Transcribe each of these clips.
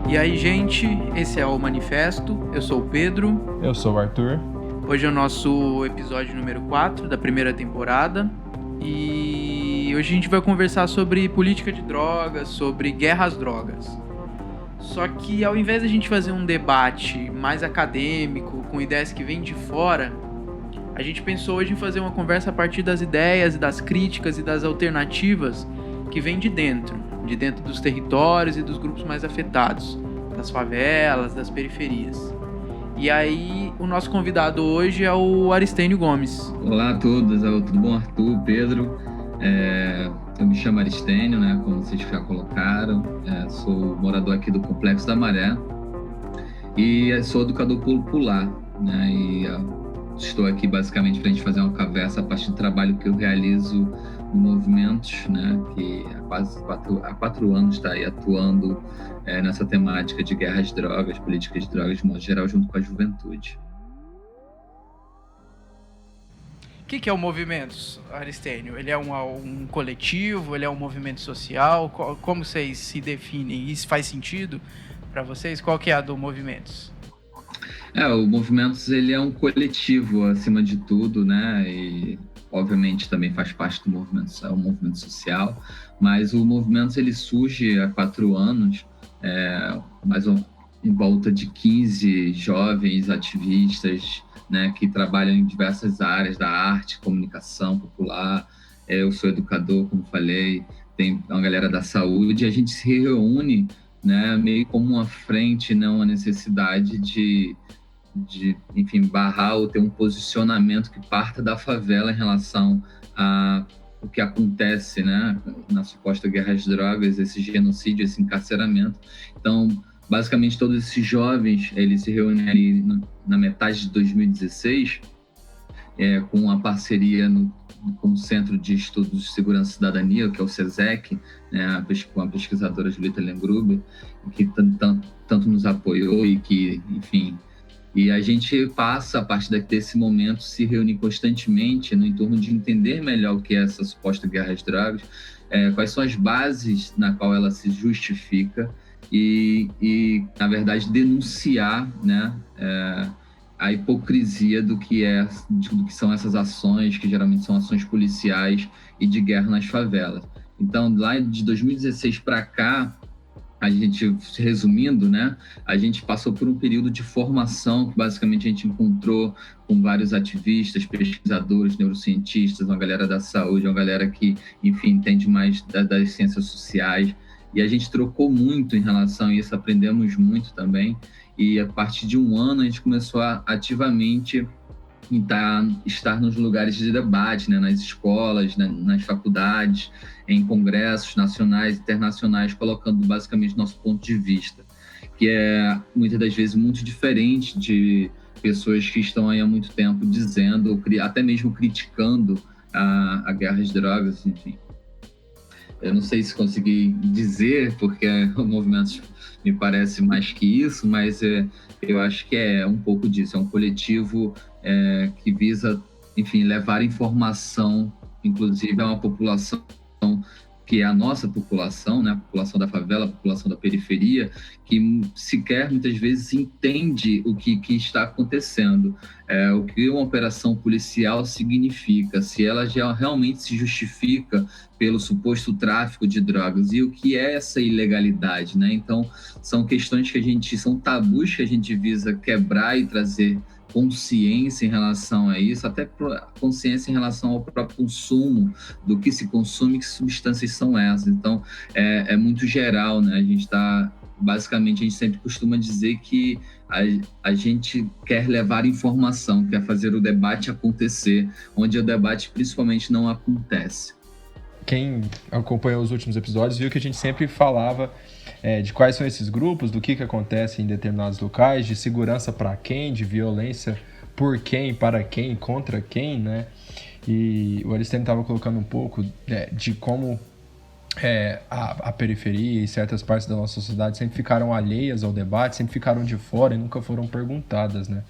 E aí, gente, esse é o Manifesto, eu sou o Pedro. Eu sou o Arthur. Hoje é o nosso episódio número 4 da primeira temporada. E hoje a gente vai conversar sobre política de drogas, sobre guerra às drogas. Só que ao invés de a gente fazer um debate mais acadêmico, com ideias que vêm de fora, a gente pensou hoje em fazer uma conversa a partir das ideias, e das críticas e das alternativas que vêm de dentro dos territórios e dos grupos mais afetados, das favelas, das periferias. E aí, o nosso convidado hoje é o Aristênio Gomes. Olá a todos, tudo bom, Arthur, Pedro? Eu me chamo Aristênio, né, como vocês já colocaram, sou morador aqui do Complexo da Maré e sou educador popular, né, e estou aqui basicamente para a gente fazer uma conversa a partir do trabalho que eu realizo no Movimentos, né, que há 4 anos está aí atuando nessa temática de guerra às drogas, políticas de drogas de modo geral, junto com a juventude. O que é o Movimentos, Aristênio? Ele é um coletivo? Ele é um movimento social? Como vocês se definem? Isso faz sentido para vocês? Qual que é a do Movimentos? O Movimentos, ele é um coletivo, acima de tudo, né? E, obviamente, também faz parte do movimento, é um movimento social, mas o Movimentos, ele surge há 4 anos, mais em volta de 15 jovens ativistas, né, que trabalham em diversas áreas da arte, comunicação popular. Eu sou educador, como falei, tem uma galera da saúde, e a gente se reúne, né, meio como uma frente, não uma necessidade de enfim, barrar ou ter um posicionamento que parta da favela em relação a o que acontece, né, na suposta guerra às drogas, esse genocídio, esse encarceramento. Então, basicamente, todos esses jovens, eles se reúnem ali na metade de 2016, com uma parceria com o Centro de Estudos de Segurança e Cidadania, que é o CESEC, né, com a pesquisadora Julieta Lengruber, que tanto nos apoiou e que, enfim... E a gente passa, a partir desse momento, se reunir constantemente no entorno de entender melhor o que é essa suposta guerra às drogas, quais são as bases na qual ela se justifica e na verdade, denunciar, né, a hipocrisia do que são essas ações, que geralmente são ações policiais e de guerra nas favelas. Então, lá de 2016 para cá, a gente, resumindo, né, a gente passou por um período de formação que basicamente a gente encontrou com vários ativistas, pesquisadores, neurocientistas, uma galera da saúde, uma galera que, enfim, entende mais das ciências sociais, e a gente trocou muito em relação a isso, aprendemos muito também, e a partir de 1 ano a gente começou a ativamente estar nos lugares de debate, né, nas escolas, né, nas faculdades, em congressos nacionais e internacionais, colocando basicamente nosso ponto de vista, que é muitas das vezes muito diferente de pessoas que estão aí há muito tempo dizendo, até mesmo criticando a guerra às drogas, enfim. Eu não sei se consegui dizer, porque o movimento me parece mais que isso, mas eu acho que é um pouco disso, é um coletivo que visa, enfim, levar informação, inclusive a uma população que é a nossa população, né? A população da favela, a população da periferia, que sequer muitas vezes entende o que está acontecendo, o que uma operação policial significa, se ela já realmente se justifica pelo suposto tráfico de drogas e o que é essa ilegalidade, né? Então, são questões são tabus que a gente visa quebrar e trazer consciência em relação a isso, até consciência em relação ao próprio consumo, do que se consome e que substâncias são essas. Então, é muito geral, né? Basicamente, a gente sempre costuma dizer que a gente quer levar informação, quer fazer o debate acontecer, onde o debate principalmente não acontece. Quem acompanhou os últimos episódios viu que a gente sempre falava de quais são esses grupos, do que acontece em determinados locais, de segurança para quem, de violência por quem, para quem, contra quem, né? E o Aristênio estava colocando um pouco de como a periferia e certas partes da nossa sociedade sempre ficaram alheias ao debate, sempre ficaram de fora e nunca foram perguntadas, né?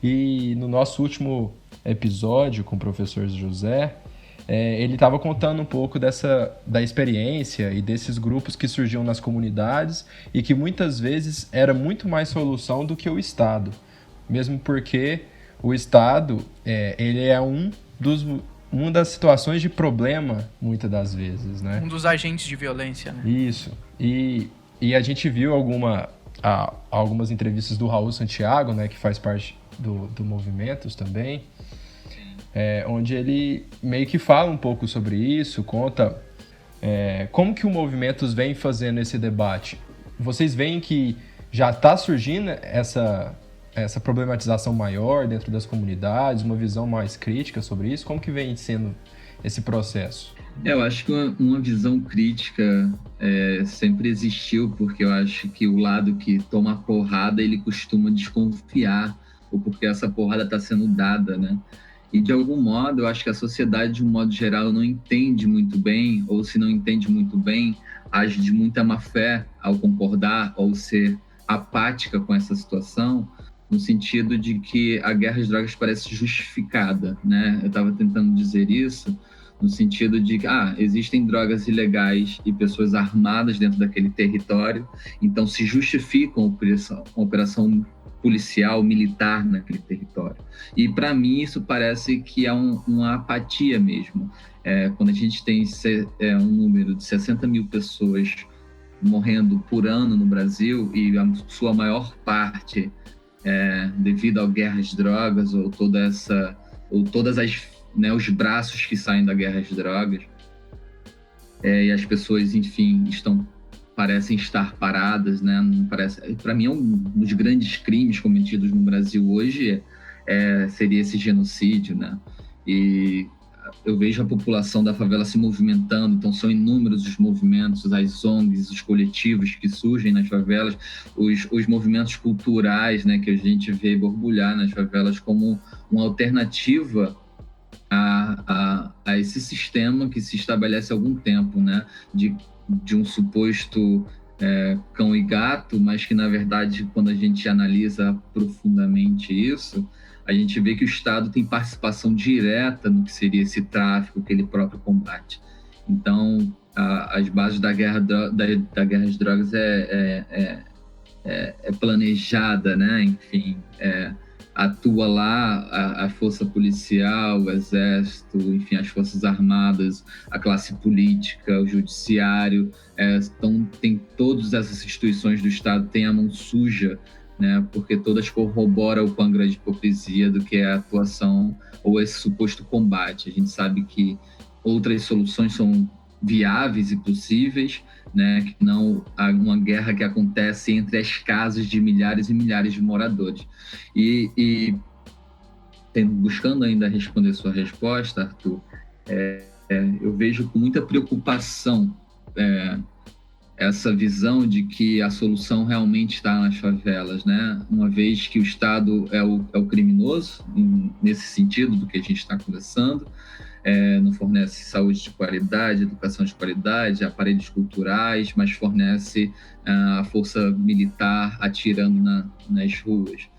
E no nosso último episódio com o professor José, ele estava contando um pouco da experiência e desses grupos que surgiam nas comunidades e que muitas vezes era muito mais solução do que o Estado. Mesmo porque o Estado, ele é uma das situações de problema, muitas das vezes, né? Um dos agentes de violência, né? Isso. E a gente viu algumas entrevistas do Raul Santiago, né, que faz parte do Movimentos também, onde ele meio que fala um pouco sobre isso, conta como que o Movimentos vem fazendo esse debate. Vocês veem que já está surgindo essa problematização maior dentro das comunidades, uma visão mais crítica sobre isso? Como que vem sendo esse processo? Eu acho que uma visão crítica sempre existiu, porque eu acho que o lado que toma a porrada, ele costuma desconfiar, ou porque essa porrada está sendo dada, né? E, de algum modo, eu acho que a sociedade, de um modo geral, não entende muito bem, ou se não entende muito bem, age de muita má fé ao concordar ou ser apática com essa situação, no sentido de que a guerra às drogas parece justificada, né? Eu estava tentando dizer isso no sentido de que existem drogas ilegais e pessoas armadas dentro daquele território, então se justifica uma operação policial, militar naquele território. E, para mim, isso parece que é uma apatia mesmo. Quando a gente tem um número de 60 mil pessoas morrendo por ano no Brasil, e a sua maior parte devido à guerra às drogas, ou todas os braços que saem da guerra às drogas, e as pessoas, enfim, parecem estar paradas, né? Para mim, um dos grandes crimes cometidos no Brasil hoje seria esse genocídio, né? E eu vejo a população da favela se movimentando, então são inúmeros os movimentos, as ONGs, os coletivos que surgem nas favelas, os movimentos culturais, né, que a gente vê borbulhar nas favelas como uma alternativa a esse sistema que se estabelece há algum tempo, né, de um suposto cão e gato, mas que, na verdade, quando a gente analisa profundamente isso, a gente vê que o Estado tem participação direta no que seria esse tráfico que ele próprio combate. Então, as bases da guerra às drogas é planejada, né? Enfim, atua lá a força policial, o exército, enfim, as forças armadas, a classe política, o judiciário, então tem todas essas instituições do Estado têm a mão suja, né, porque todas corroboram com a grande hipocrisia do que é a atuação ou esse suposto combate. A gente sabe que outras soluções são viáveis e possíveis, né, que não uma guerra que acontece entre as casas de milhares e milhares de moradores. E buscando ainda responder sua resposta, Arthur, eu vejo com muita preocupação essa visão de que a solução realmente está nas favelas, né? Uma vez que o Estado é o criminoso, nesse sentido do que a gente está conversando, não fornece saúde de qualidade, educação de qualidade, aparelhos culturais, mas fornece a força militar atirando nas ruas.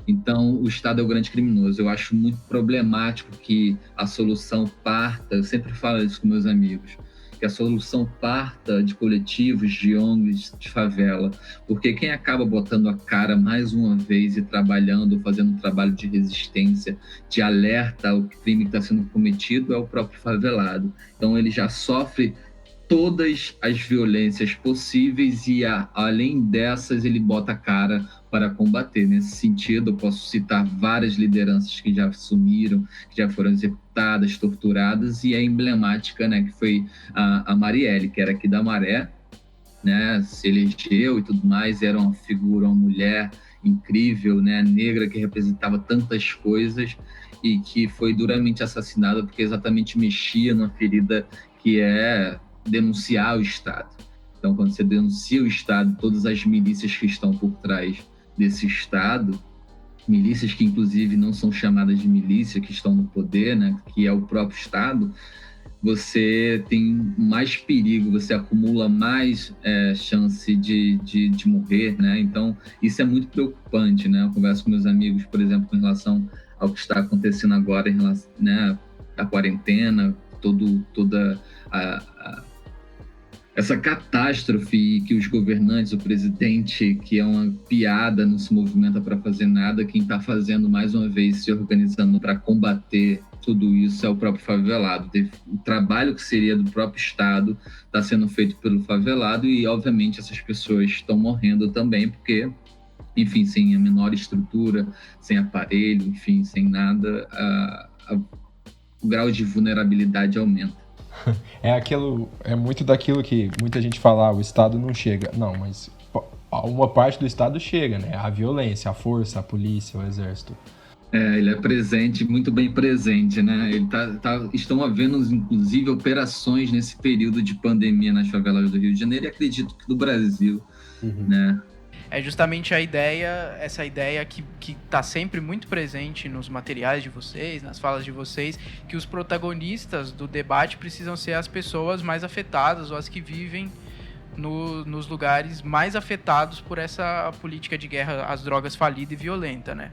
Então, o Estado é o grande criminoso. Eu acho muito problemático que a solução parta, eu sempre falo isso com meus amigos, que a solução parta de coletivos, de ONGs, de favela, porque quem acaba botando a cara mais uma vez e trabalhando, fazendo um trabalho de resistência, de alerta ao crime que está sendo cometido é o próprio favelado. Então ele já sofre todas as violências possíveis e, além dessas, ele bota a cara para combater. Nesse sentido, eu posso citar várias lideranças que já sumiram, que já foram executadas, torturadas, e a emblemática, né, que foi a Marielle, que era aqui da Maré, né, se elegeu e tudo mais, era uma figura, uma mulher incrível, né, negra, que representava tantas coisas e que foi duramente assassinada porque exatamente mexia numa ferida que é denunciar o Estado. Então, quando você denuncia o Estado, todas as milícias que estão por trás desse Estado, milícias que inclusive não são chamadas de milícia, que estão no poder, né, que é o próprio Estado, você tem mais perigo, você acumula mais chance de morrer, né? Então, isso é muito preocupante, né? Eu converso com meus amigos, por exemplo, com relação ao que está acontecendo agora em relação, né, à quarentena, toda essa catástrofe que os governantes, o presidente, que é uma piada, não se movimenta para fazer nada. Quem está fazendo, mais uma vez, se organizando para combater tudo isso é o próprio favelado. O trabalho que seria do próprio Estado está sendo feito pelo favelado e, obviamente, essas pessoas estão morrendo também, porque, enfim, sem a menor estrutura, sem aparelho, enfim, sem nada, o grau de vulnerabilidade aumenta. É muito daquilo que muita gente fala, o Estado não chega. Não, mas uma parte do Estado chega, né? A violência, a força, a polícia, o exército. Ele é presente, muito bem presente, né? Estão havendo, inclusive, operações nesse período de pandemia nas favelas do Rio de Janeiro e acredito que do Brasil, né? É justamente essa ideia que está sempre muito presente nos materiais de vocês, nas falas de vocês, que os protagonistas do debate precisam ser as pessoas mais afetadas ou as que vivem nos lugares mais afetados por essa política de guerra às drogas falida e violenta, né?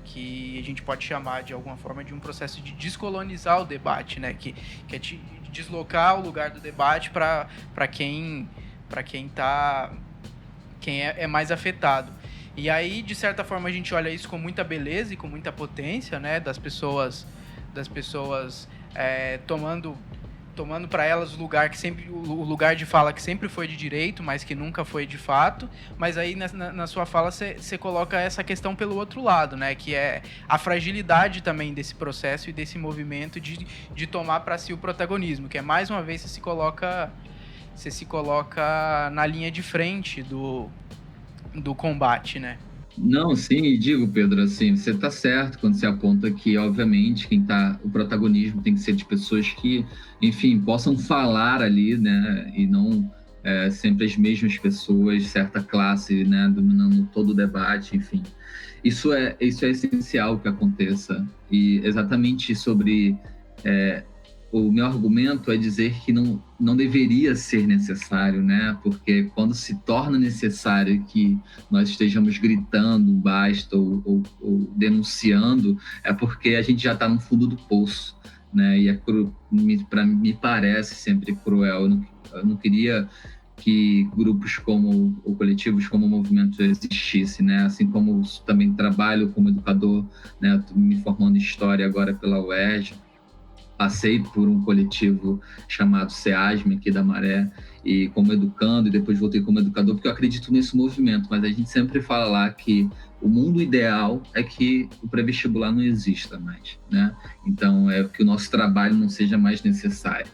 Que a gente pode chamar de alguma forma de um processo de descolonizar o debate, né? Que é de deslocar o lugar do debate para quem é mais afetado. E aí, de certa forma, a gente olha isso com muita beleza e com muita potência, né? Das pessoas tomando para elas o lugar de fala que sempre foi de direito, mas que nunca foi de fato. Mas aí, na sua fala, você coloca essa questão pelo outro lado, né? Que é a fragilidade também desse processo e desse movimento de tomar para si o protagonismo, que é, mais uma vez, você se coloca na linha de frente do combate, né? Não, sim, digo, Pedro, assim, você está certo quando você aponta que, obviamente, o protagonismo tem que ser de pessoas que, enfim, possam falar ali, né, e não sempre as mesmas pessoas, certa classe, né, dominando todo o debate, enfim. Isso é essencial que aconteça, e exatamente sobre... o meu argumento é dizer que não deveria ser necessário, né? Porque quando se torna necessário que nós estejamos gritando basta ou denunciando, é porque a gente já está no fundo do poço, né? E me parece sempre cruel. Eu não queria que grupos ou coletivos como o movimento existissem, né? Assim como também trabalho como educador, né? Estou me formando em História agora pela UERJ, passei por um coletivo chamado SEASM aqui da Maré, e como educando, e depois voltei como educador, porque eu acredito nesse movimento, mas a gente sempre fala lá que o mundo ideal é que o pré-vestibular não exista mais, né? Então, é que o nosso trabalho não seja mais necessário.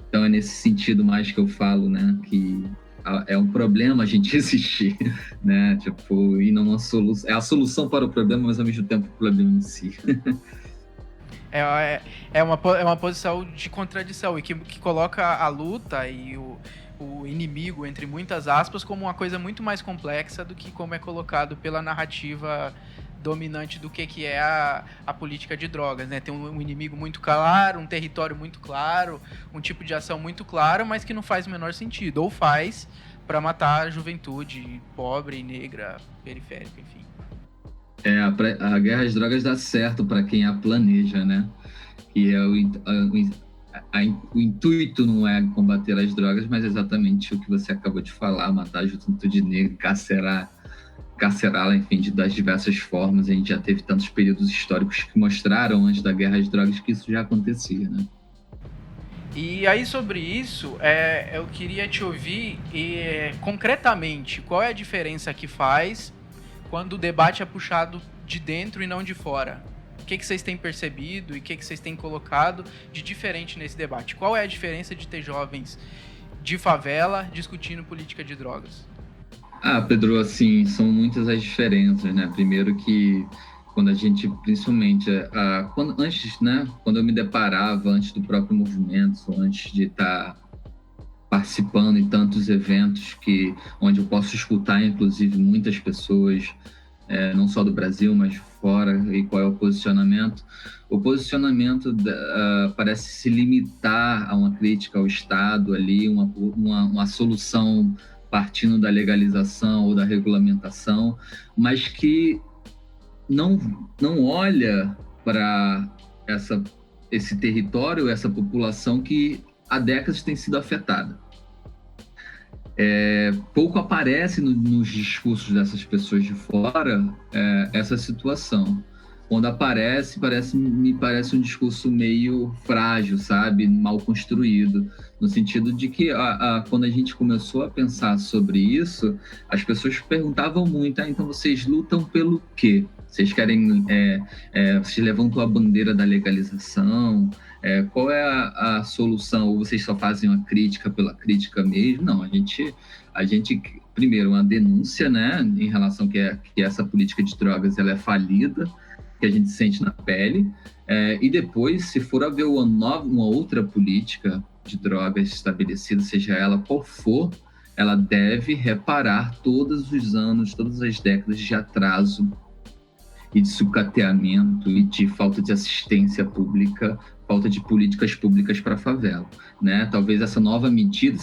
Então, é nesse sentido mais que eu falo, né? Que é um problema a gente existir, né? Tipo, e não é a solução para o problema, mas ao mesmo tempo o problema em si. É uma posição de contradição e que coloca a luta e o inimigo, entre muitas aspas, como uma coisa muito mais complexa do que como é colocado pela narrativa dominante do que é a política de drogas, né? Tem um inimigo muito claro, um território muito claro, um tipo de ação muito claro, mas que não faz o menor sentido, ou faz para matar a juventude pobre, negra, periférica, enfim. A guerra às drogas dá certo para quem a planeja, né? E o intuito não é combater as drogas, mas exatamente o que você acabou de falar, matar a juventude negra, carcerá-la, enfim, das diversas formas. A gente já teve tantos períodos históricos que mostraram antes da guerra às drogas que isso já acontecia, né? E aí, sobre isso, eu queria te ouvir concretamente, qual é a diferença que faz quando o debate é puxado de dentro e não de fora? O que vocês têm percebido e o que vocês têm colocado de diferente nesse debate? Qual é a diferença de ter jovens de favela discutindo política de drogas? Pedro, assim, são muitas as diferenças, né? Primeiro que quando a gente, principalmente, quando eu me deparava antes do próprio movimento, ou antes de estar participando em tantos eventos onde eu posso escutar, inclusive, muitas pessoas, não só do Brasil, mas fora, e qual é o posicionamento. O posicionamento parece se limitar a uma crítica ao Estado ali, uma solução partindo da legalização ou da regulamentação, mas que não olha para essa esse território, essa população que há décadas tem sido afetada. Pouco aparece nos discursos dessas pessoas de fora essa situação. Quando aparece, me parece um discurso meio frágil, sabe? Mal construído, no sentido de que quando a gente começou a pensar sobre isso, as pessoas perguntavam muito, então vocês lutam pelo quê? Vocês querem, vocês levantam a bandeira da legalização? Qual é a solução? Ou vocês só fazem uma crítica pela crítica mesmo? Não, a gente primeiro, uma denúncia, né, em relação que essa política de drogas ela é falida, que a gente sente na pele, e depois, se for haver uma outra política de drogas estabelecida, seja ela qual for, ela deve reparar todos os anos, todas as décadas de atraso e de sucateamento e de falta de assistência pública, falta de políticas públicas para a favela, né? Talvez essa nova medida,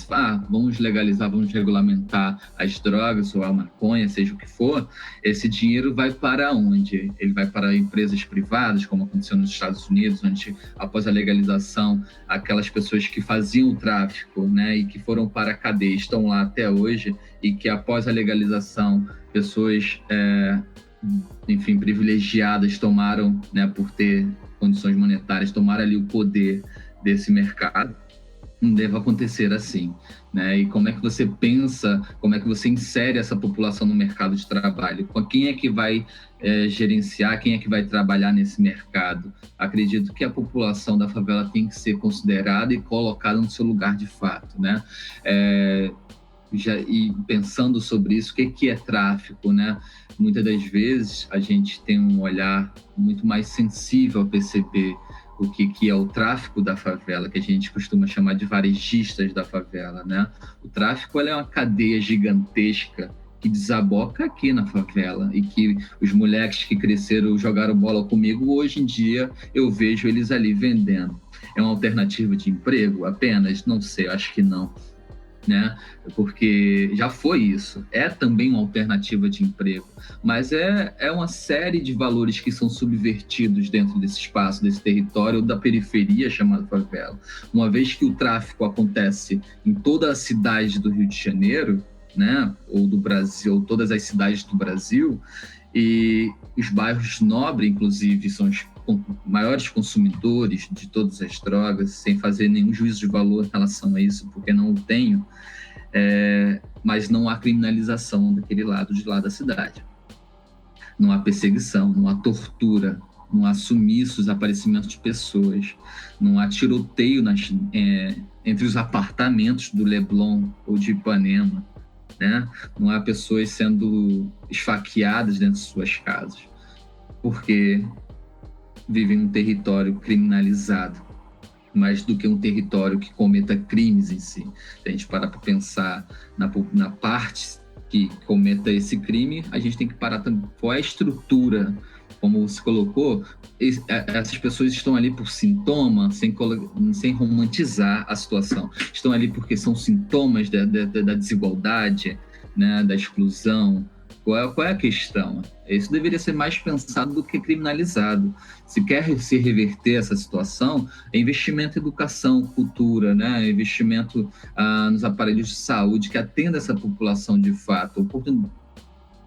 vamos legalizar, vamos regulamentar as drogas ou a maconha, seja o que for, esse dinheiro vai para onde? Ele vai para empresas privadas, como aconteceu nos Estados Unidos, onde após a legalização, aquelas pessoas que faziam o tráfico, né, e que foram para a cadeia estão lá até hoje, e que após a legalização, pessoas enfim, privilegiadas tomaram, né, por ter condições monetárias, tomaram ali o poder desse mercado. Não deve acontecer assim, né? E como é que você pensa, como é que você insere essa população no mercado de trabalho? Quem é que vai gerenciar, quem é que vai trabalhar nesse mercado? Acredito que a população da favela tem que ser considerada e colocada no seu lugar de fato, né? E pensando sobre isso, o que é tráfico, né? Muitas das vezes a gente tem um olhar muito mais sensível a perceber o que é o tráfico da favela, que a gente costuma chamar de varejistas da favela, né? O tráfico é uma cadeia gigantesca que desaboca aqui na favela e que os moleques que cresceram, jogaram bola comigo, hoje em dia eu vejo eles ali vendendo. É uma alternativa de emprego apenas? Não sei, acho que não, né? Porque já foi isso, é também uma alternativa de emprego, mas é uma série de valores que são subvertidos dentro desse espaço, desse território da periferia chamado favela. Uma vez que o tráfico acontece em toda a cidade do Rio de Janeiro, né, ou do Brasil, ou todas as cidades do Brasil, e os bairros nobres, inclusive, são os maiores consumidores de todas as drogas, sem fazer nenhum juízo de valor em relação a isso, porque não o tenho, mas não há criminalização daquele lado de lá da cidade. Não há perseguição, não há tortura, não há sumiços, aparecimentos de pessoas, não há tiroteio entre os apartamentos do Leblon ou de Ipanema, né? Não há pessoas sendo esfaqueadas dentro de suas casas, porque vivem em um território criminalizado, mais do que um território que cometa crimes em si. Se a gente parar para pensar na parte que cometa esse crime, a gente tem que parar também qual é a estrutura, como você colocou, essas pessoas estão ali por sintoma, sem romantizar a situação. Estão ali porque são sintomas da desigualdade, né, da exclusão. Qual é a questão? Isso deveria ser mais pensado do que criminalizado. Se quer se reverter essa situação, é investimento em educação, cultura, né? Investimento nos aparelhos de saúde que atenda essa população de fato.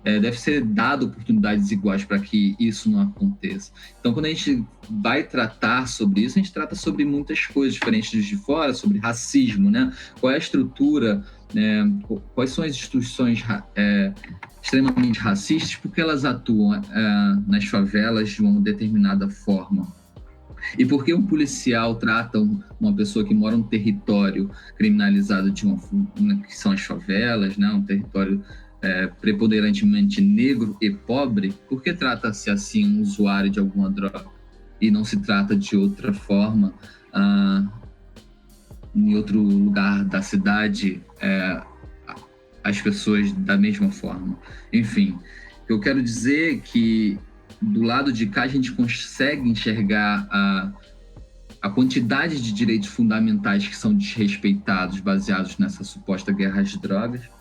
Deve ser dado oportunidades iguais para que isso não aconteça. Então, quando a gente vai tratar sobre isso, a gente trata sobre muitas coisas diferentes de fora, sobre racismo, né? Qual é a estrutura, quais são as instituições extremamente racistas, porque elas atuam nas favelas de uma determinada forma. E por que um policial trata uma pessoa que mora num território criminalizado que são as favelas, né? Um território preponderantemente negro e pobre, por que trata-se assim um usuário de alguma droga e não se trata de outra forma em outro lugar da cidade, as pessoas da mesma forma? Enfim, eu quero dizer que do lado de cá a gente consegue enxergar a quantidade de direitos fundamentais que são desrespeitados baseados nessa suposta guerra às drogas.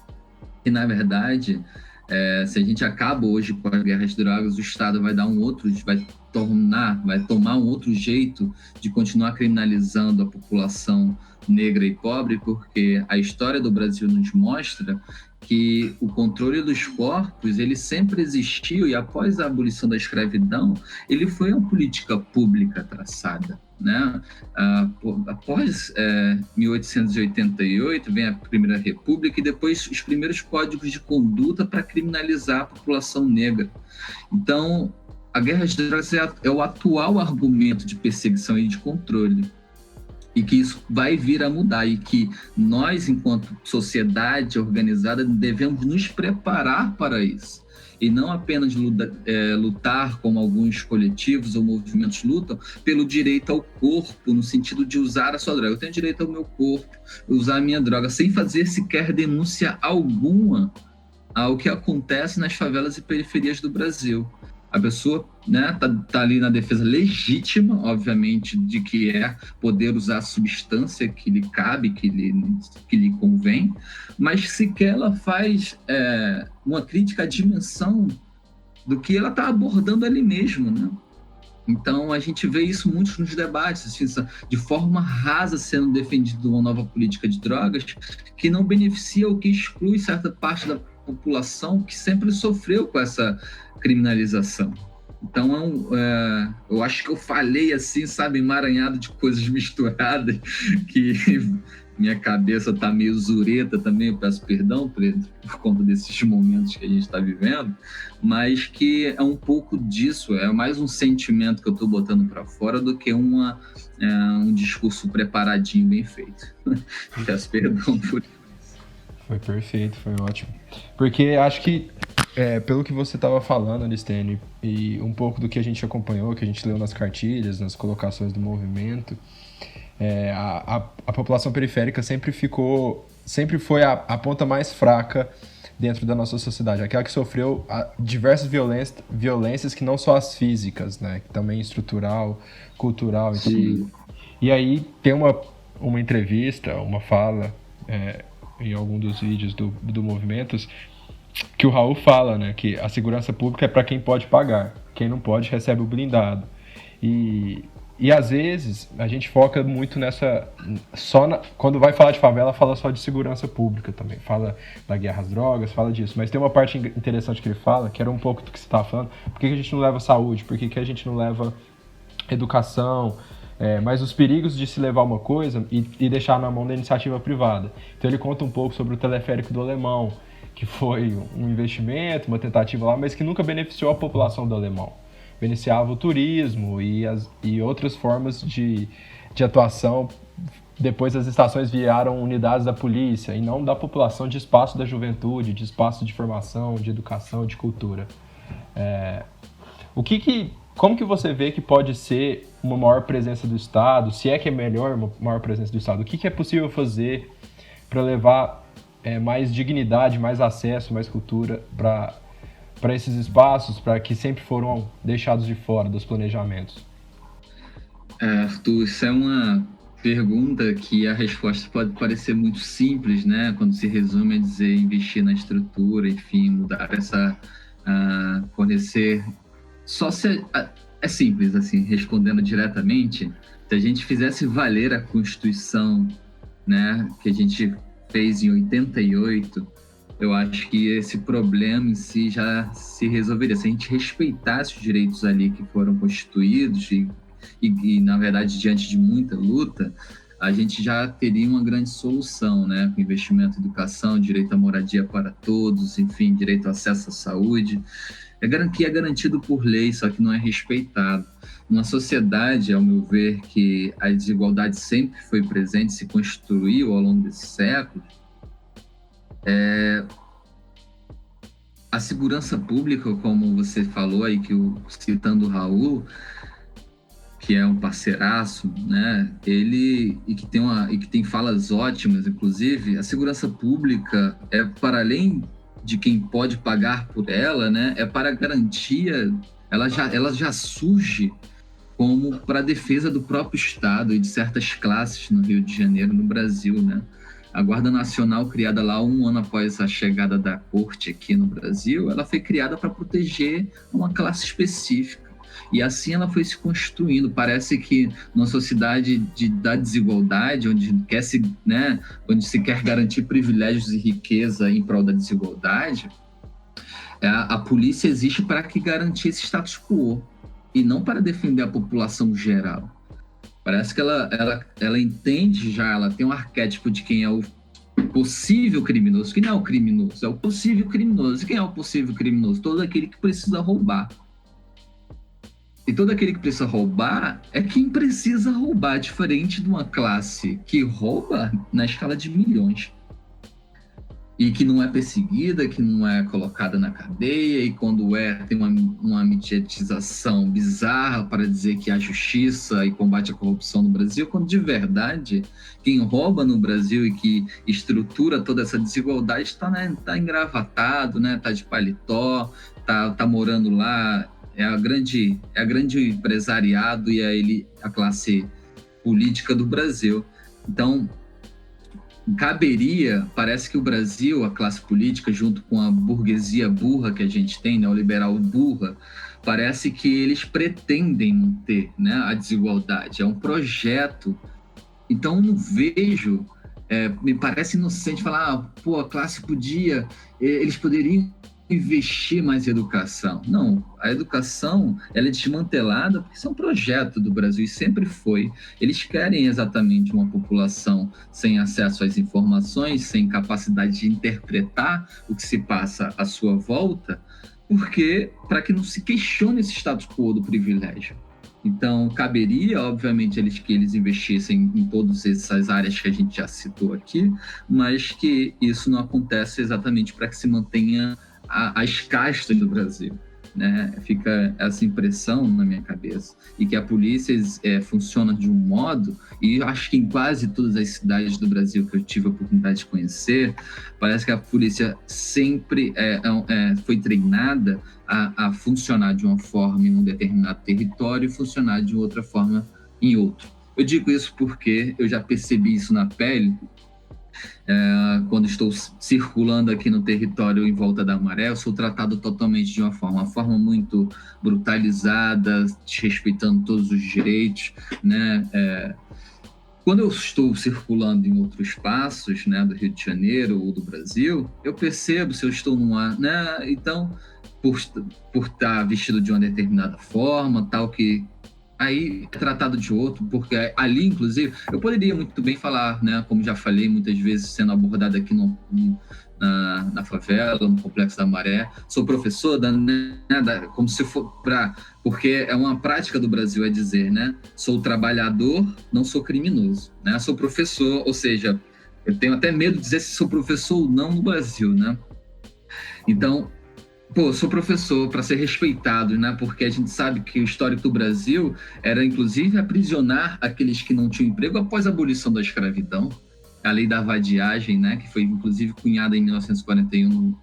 E, na verdade, se a gente acaba hoje com a guerra às drogas, o Estado vai dar vai tomar um outro jeito de continuar criminalizando a população negra e pobre, porque a história do Brasil nos mostra que o controle dos corpos, ele sempre existiu, e após a abolição da escravidão, ele foi uma política pública traçada, né? Após 1888, vem a Primeira República e depois os primeiros códigos de conduta para criminalizar a população negra. Então, a guerra às drogas é o atual argumento de perseguição e de controle, e que isso vai vir a mudar, e que nós, enquanto sociedade organizada, devemos nos preparar para isso, e não apenas lutar como alguns coletivos ou movimentos lutam pelo direito ao corpo, no sentido de usar a sua droga. Eu tenho direito ao meu corpo, usar a minha droga, sem fazer sequer denúncia alguma ao que acontece nas favelas e periferias do Brasil. A pessoa, né, tá ali na defesa legítima, obviamente, de que é poder usar a substância que lhe cabe, que lhe convém, mas sequer ela faz uma crítica à dimensão do que ela está abordando ali mesmo, né? Então, a gente vê isso muito nos debates, assim, de forma rasa sendo defendida uma nova política de drogas que não beneficia ou que exclui certa parte da população que sempre sofreu com essa criminalização. Então, eu acho que eu falei assim, sabe, emaranhado de coisas misturadas, que minha cabeça está meio zureta também, eu peço perdão por conta desses momentos que a gente está vivendo, mas que é um pouco disso, é mais um sentimento que eu estou botando para fora do que um discurso preparadinho, bem feito. Peço perdão por isso. Foi perfeito, foi ótimo. Porque acho que, pelo que você estava falando, Aristene, e um pouco do que a gente acompanhou, que a gente leu nas cartilhas, nas colocações do movimento, a população periférica sempre foi a ponta mais fraca dentro da nossa sociedade, aquela que sofreu diversas violências que não só as físicas, né, que também estrutural, cultural, enfim. E aí tem uma entrevista, uma fala em algum dos vídeos do Movimentos, que o Raul fala, né, que a segurança pública é para quem pode pagar, quem não pode recebe o blindado. E às vezes a gente foca muito nessa... quando vai falar de favela, fala só de segurança pública também, fala da guerra às drogas, fala disso, mas tem uma parte interessante que ele fala, que era um pouco do que você estava falando, por que a gente não leva saúde, por que a gente não leva educação, mas os perigos de se levar uma coisa e deixar na mão da iniciativa privada. Então ele conta um pouco sobre o teleférico do Alemão, que foi um investimento, uma tentativa lá, mas que nunca beneficiou a população do Alemão. Beneficiava o turismo e outras formas de atuação. Depois as estações viraram unidades da polícia e não da população, de espaço da juventude, de espaço de formação, de educação, de cultura. Como que você vê que pode ser uma maior presença do Estado? Se é que é melhor uma maior presença do Estado? O que é possível fazer para levar mais dignidade, mais acesso, mais cultura para esses espaços, para que sempre foram deixados de fora dos planejamentos? Arthur, isso é uma pergunta que a resposta pode parecer muito simples, né? Quando se resume a dizer investir na estrutura, enfim, mudar fornecer... É simples, assim, respondendo diretamente, se a gente fizesse valer a Constituição, né, que a gente fez em 88, eu acho que esse problema em si já se resolveria. Se a gente respeitasse os direitos ali que foram constituídos e na verdade, diante de muita luta, a gente já teria uma grande solução, né, com investimento em educação, direito à moradia para todos, enfim, direito ao acesso à saúde, que é garantido por lei, só que não é respeitado. Uma sociedade, ao meu ver, que a desigualdade sempre foi presente, se construiu ao longo desses séculos, a segurança pública, como você falou aí, citando o Raul, que é um parceiraço, né? E que tem falas ótimas, inclusive, a segurança pública é para além de quem pode pagar por ela, né? É para garantia, ela já surge como para a defesa do próprio Estado e de certas classes no Rio de Janeiro, no Brasil, né? A Guarda Nacional, criada lá 1 ano após a chegada da corte aqui no Brasil, ela foi criada para proteger uma classe específica. E assim ela foi se construindo. Parece que numa sociedade da desigualdade, onde se quer garantir privilégios e riqueza em prol da desigualdade, a polícia existe para que garantir esse status quo e não para defender a população geral. Parece que ela entende já, ela tem um arquétipo de quem é o possível criminoso. Quem não é o criminoso? É o possível criminoso. E quem é o possível criminoso? Todo aquele que precisa roubar. E todo aquele que precisa roubar é quem precisa roubar, diferente de uma classe que rouba na escala de milhões. E que não é perseguida, que não é colocada na cadeia, e quando tem uma mediatização bizarra para dizer que há justiça e combate à corrupção no Brasil, quando de verdade quem rouba no Brasil e que estrutura toda essa desigualdade está engravatado, né? Está de paletó, tá morando lá, é a grande empresariado e a classe política do Brasil. Então, parece que o Brasil, a classe política, junto com a burguesia burra que a gente tem, neoliberal burra, parece que eles pretendem manter, né, a desigualdade. É um projeto. Então, não vejo, me parece inocente falar, a classe eles poderiam investir mais em educação. Não, a educação ela é desmantelada porque isso é um projeto do Brasil e sempre foi. Eles querem exatamente uma população sem acesso às informações, sem capacidade de interpretar o que se passa à sua volta, para que não se questione esse status quo do privilégio. Então, caberia, obviamente, que eles investissem em todas essas áreas que a gente já citou aqui, mas que isso não acontece exatamente para que se mantenha as castas do Brasil, né? Fica essa impressão na minha cabeça, e que a polícia funciona de um modo, e acho que em quase todas as cidades do Brasil que eu tive a oportunidade de conhecer, parece que a polícia sempre foi treinada a funcionar de uma forma em um determinado território e funcionar de outra forma em outro. Eu digo isso porque eu já percebi isso na pele, quando estou circulando aqui no território em volta da Maré. Eu sou tratado totalmente de uma forma muito brutalizada, desrespeitando todos os direitos, né? Quando eu estou circulando em outros espaços, né, do Rio de Janeiro ou do Brasil, eu percebo se eu estou né? Então, por estar vestido de uma determinada forma, tal que aí é tratado de outro, porque ali, inclusive, eu poderia muito bem falar, né, como já falei muitas vezes, sendo abordado aqui na favela, no Complexo da Maré, sou professor, como se for porque é uma prática do Brasil, dizer, né, sou trabalhador, não sou criminoso, né, sou professor, ou seja, eu tenho até medo de dizer se sou professor ou não no Brasil, né. Então, sou professor para ser respeitado, né? Porque a gente sabe que o histórico do Brasil era, inclusive, aprisionar aqueles que não tinham emprego após a abolição da escravidão, a lei da vadiagem, né? Que foi, inclusive, cunhada em 1941,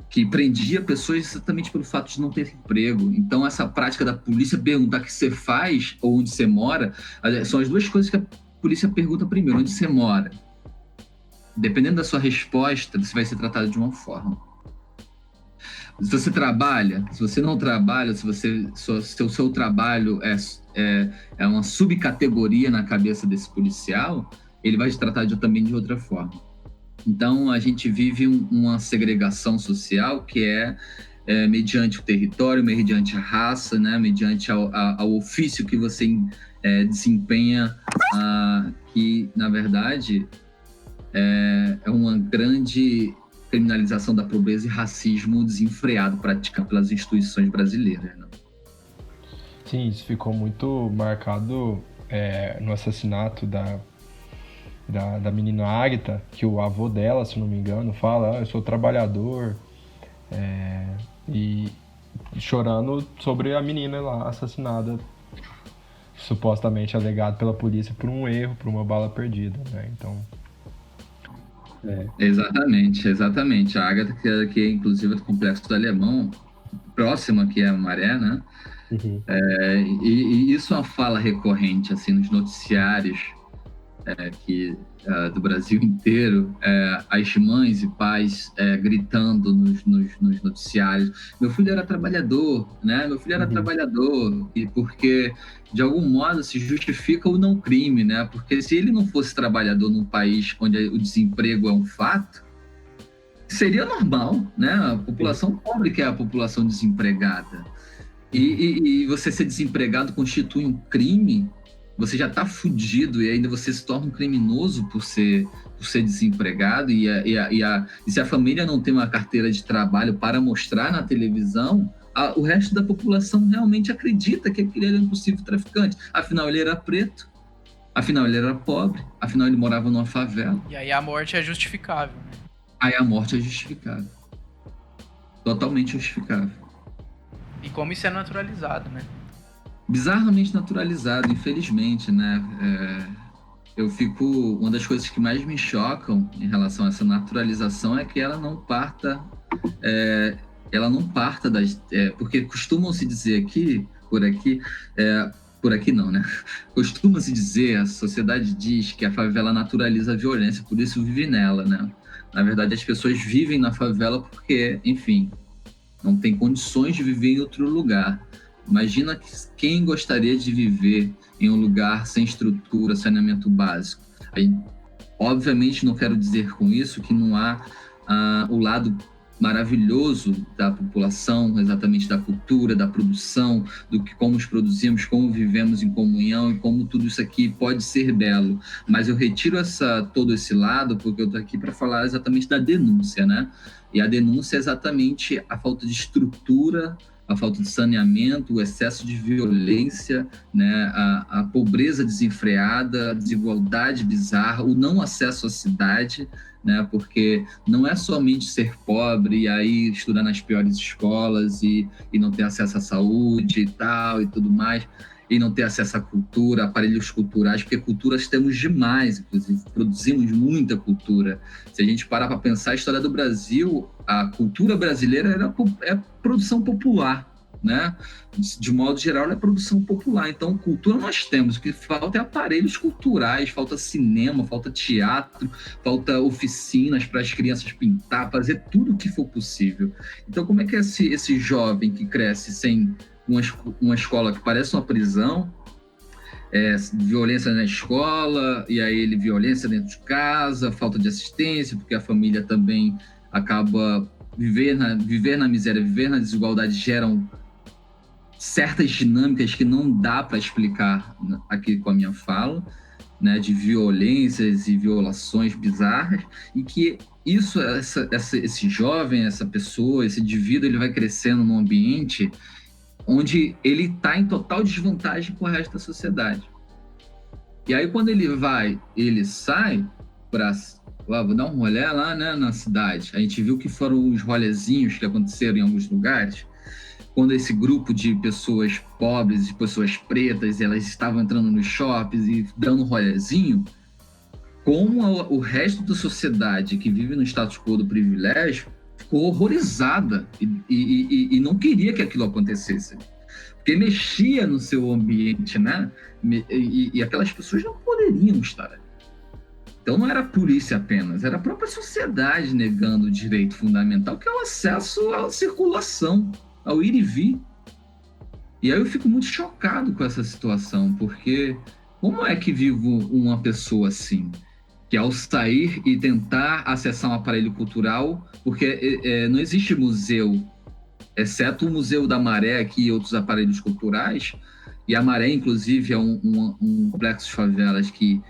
que prendia pessoas exatamente pelo fato de não ter emprego. Então, essa prática da polícia perguntar o que você faz ou onde você mora, são as duas coisas que a polícia pergunta primeiro: onde você mora? Dependendo da sua resposta, você vai ser tratado de uma forma. Se você trabalha, se você não trabalha, se o seu trabalho é uma subcategoria na cabeça desse policial, ele vai te tratar também de outra forma. Então, a gente vive uma segregação social que mediante o território, mediante a raça, né, mediante ao ofício que você desempenha, que, na verdade, é uma grande criminalização da pobreza e racismo desenfreado praticado pelas instituições brasileiras, né? Sim, isso ficou muito marcado no assassinato da menina Águita, que o avô dela, se não me engano, fala: eu sou trabalhador, e chorando sobre a menina lá assassinada, supostamente alegado pela polícia por um erro, por uma bala perdida, né? Então... Exatamente. A Ágata, que é inclusive do Complexo do Alemão, próximo aqui é a Maré, né? Uhum. E isso é uma fala recorrente, assim, nos noticiários, do Brasil inteiro, as mães e pais gritando nos noticiários: meu filho era trabalhador, né? Meu filho era trabalhador, e porque de algum modo se justifica o não crime, né? Porque se ele não fosse trabalhador num país onde o desemprego é um fato, seria normal, né? A população pobre que é a população desempregada. E você ser desempregado constitui um crime. Você já está fudido e ainda você se torna um criminoso por ser desempregado, e se a família não tem uma carteira de trabalho para mostrar na televisão, o resto da população realmente acredita que aquele era um possível traficante. Afinal, ele era preto, afinal, ele era pobre, afinal, ele morava numa favela. E aí a morte é justificável, né? Aí a morte é justificável. Totalmente justificável. E como isso é naturalizado, né? Bizarramente naturalizado, infelizmente, né? Uma das coisas que mais me chocam em relação a essa naturalização é que ela não parta porque costumam se dizer por aqui não, né? Costuma-se dizer, a sociedade diz que a favela naturaliza a violência, por isso vive nela, né? Na verdade, as pessoas vivem na favela porque, enfim, não tem condições de viver em outro lugar. Imagina quem gostaria de viver em um lugar sem estrutura, saneamento básico. Aí, obviamente, não quero dizer com isso que não há o lado maravilhoso da população, exatamente da cultura, da produção, do que como nos produzimos, como vivemos em comunhão e como tudo isso aqui pode ser belo. Mas eu retiro todo esse lado porque eu estou aqui para falar exatamente da denúncia, né? E a denúncia é exatamente a falta de estrutura, a falta de saneamento, o excesso de violência, né, a pobreza desenfreada, a desigualdade bizarra, o não acesso à cidade, né, porque não é somente ser pobre e aí estudar nas piores escolas e não ter acesso à saúde e tal e tudo mais, e não ter acesso à cultura, aparelhos culturais, porque culturas temos demais, inclusive, produzimos muita cultura. Se a gente parar para pensar a história do Brasil, a cultura brasileira é produção popular, né? De modo geral, é produção popular. Então, cultura nós temos. O que falta é aparelhos culturais, falta cinema, falta teatro, falta oficinas para as crianças pintar, fazer tudo o que for possível. Então, como é que esse jovem que cresce sem uma escola que parece uma prisão, violência na escola, e aí violência dentro de casa, falta de assistência, porque a família também acaba viver na miséria, viver na desigualdade, geram certas dinâmicas que não dá para explicar aqui com a minha fala, né, de violências e violações bizarras, e que esse jovem, essa pessoa, esse indivíduo, ele vai crescendo num ambiente onde ele está em total desvantagem com o resto da sociedade. E aí, quando ele sai para vou dar um rolê lá, né, na cidade. A gente viu que foram os rolezinhos que aconteceram em alguns lugares, quando esse grupo de pessoas pobres e pessoas pretas, elas estavam entrando nos shoppings e dando um rolezinho, como o resto da sociedade que vive no status quo do privilégio ficou horrorizada e não queria que aquilo acontecesse, porque mexia no seu ambiente, né? E aquelas pessoas não poderiam estar ali. Então não era a polícia apenas, era a própria sociedade negando o direito fundamental, que é o acesso à circulação, ao ir e vir. E aí eu fico muito chocado com essa situação, porque como é que vive uma pessoa assim, que ao sair e tentar acessar um aparelho cultural, porque não existe museu, exceto o Museu da Maré aqui e outros aparelhos culturais, e a Maré, inclusive, é um complexo de favelas que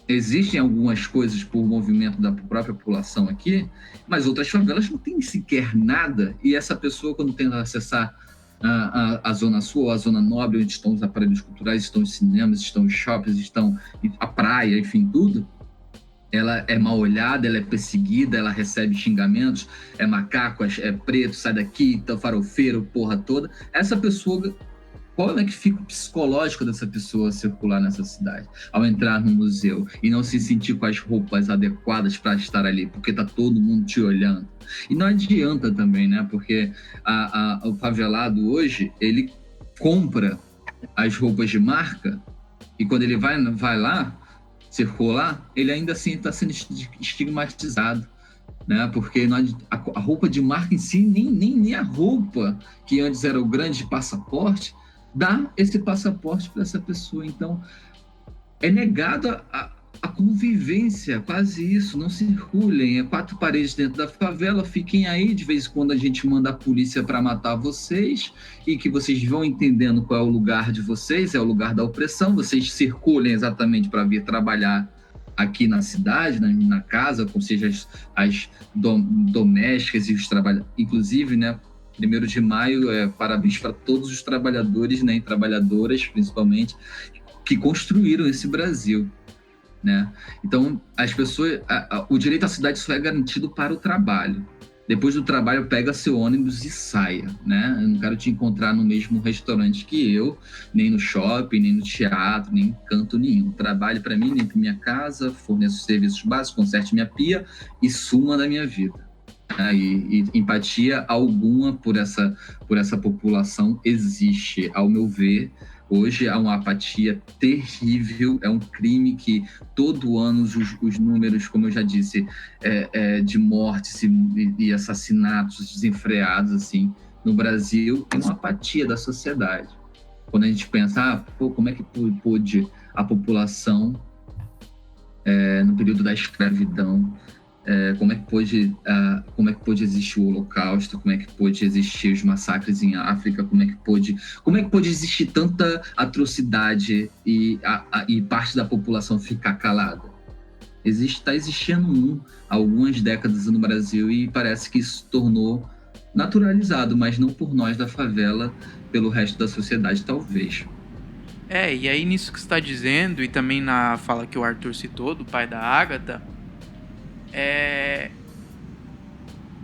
existem algumas coisas por movimento da própria população aqui, mas outras favelas não tem sequer nada, e essa pessoa, quando tenta acessar a Zona Sul ou a Zona Nobre, onde estão os aparelhos culturais, estão os cinemas, estão os shoppings, estão a praia, enfim, tudo, ela é mal olhada, ela é perseguida, ela recebe xingamentos, é macaco, é preto, sai daqui, tá farofeiro, porra toda. Essa pessoa, qual é que fica o psicológico dessa pessoa circular nessa cidade, ao entrar no museu e não se sentir com as roupas adequadas para estar ali, porque tá todo mundo te olhando? E não adianta também, né? Porque o favelado hoje, ele compra as roupas de marca e quando ele vai lá, cercou lá, ele ainda assim está sendo estigmatizado, né? Porque a roupa de marca em si, nem a roupa, que antes era o grande passaporte, dá esse passaporte para essa pessoa. Então, é negada a convivência, quase isso. Não circulem, 4 paredes dentro da favela, fiquem aí. De vez em quando a gente manda a polícia para matar vocês, e que vocês vão entendendo qual é o lugar de vocês, é o lugar da opressão. Vocês circulem exatamente para vir trabalhar aqui na cidade, na casa, ou seja, as domésticas e os trabalhadores. Inclusive, né, 1º de maio, parabéns para todos os trabalhadores, né, e trabalhadoras, principalmente, que construíram esse Brasil, né? Então, as pessoas, o direito à cidade só é garantido para o trabalho. Depois do trabalho, pega seu ônibus e saia, né? Eu não quero te encontrar no mesmo restaurante que eu, nem no shopping, nem no teatro, nem em canto nenhum. Trabalhe para mim, limpe minha casa, forneço serviços básicos, conserte minha pia e suma da minha vida. E empatia alguma por essa população existe, ao meu ver. Hoje há uma apatia terrível, é um crime que todo ano os números, como eu já disse, de mortes e assassinatos desenfreados assim, no Brasil, tem uma apatia da sociedade. Quando a gente pensa, como é que pôde a população, no período da escravidão, como é que pôde existir o Holocausto, como é que pôde existir os massacres em África, como é que pôde existir tanta atrocidade e parte da população ficar calada? Está existindo há algumas décadas no Brasil, e parece que isso se tornou naturalizado, mas não por nós da favela, pelo resto da sociedade, talvez. E aí nisso que você está dizendo, e também na fala que o Arthur citou, do pai da Ágata,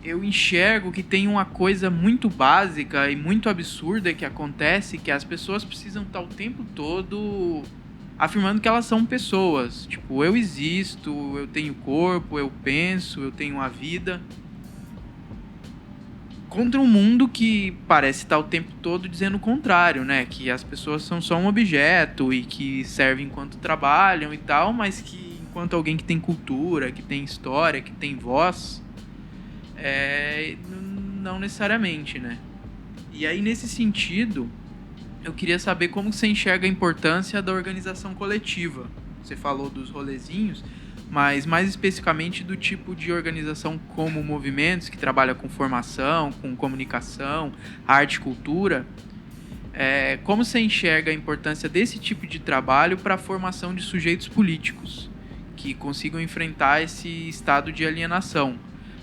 eu enxergo que tem uma coisa muito básica e muito absurda que acontece, que as pessoas precisam estar o tempo todo afirmando que elas são pessoas. Tipo, eu existo, eu tenho corpo, eu penso, eu tenho uma vida. Contra um mundo que parece estar o tempo todo dizendo o contrário, né? Que as pessoas são só um objeto e que servem enquanto trabalham e tal, mas que enquanto alguém que tem cultura, que tem história, que tem voz, não necessariamente, né? E aí, nesse sentido, eu queria saber como você enxerga a importância da organização coletiva. Você falou dos rolezinhos, mas mais especificamente do tipo de organização como movimentos que trabalha com formação, com comunicação, arte e cultura. Como você enxerga a importância desse tipo de trabalho para a formação de sujeitos políticos que consigam enfrentar esse estado de alienação?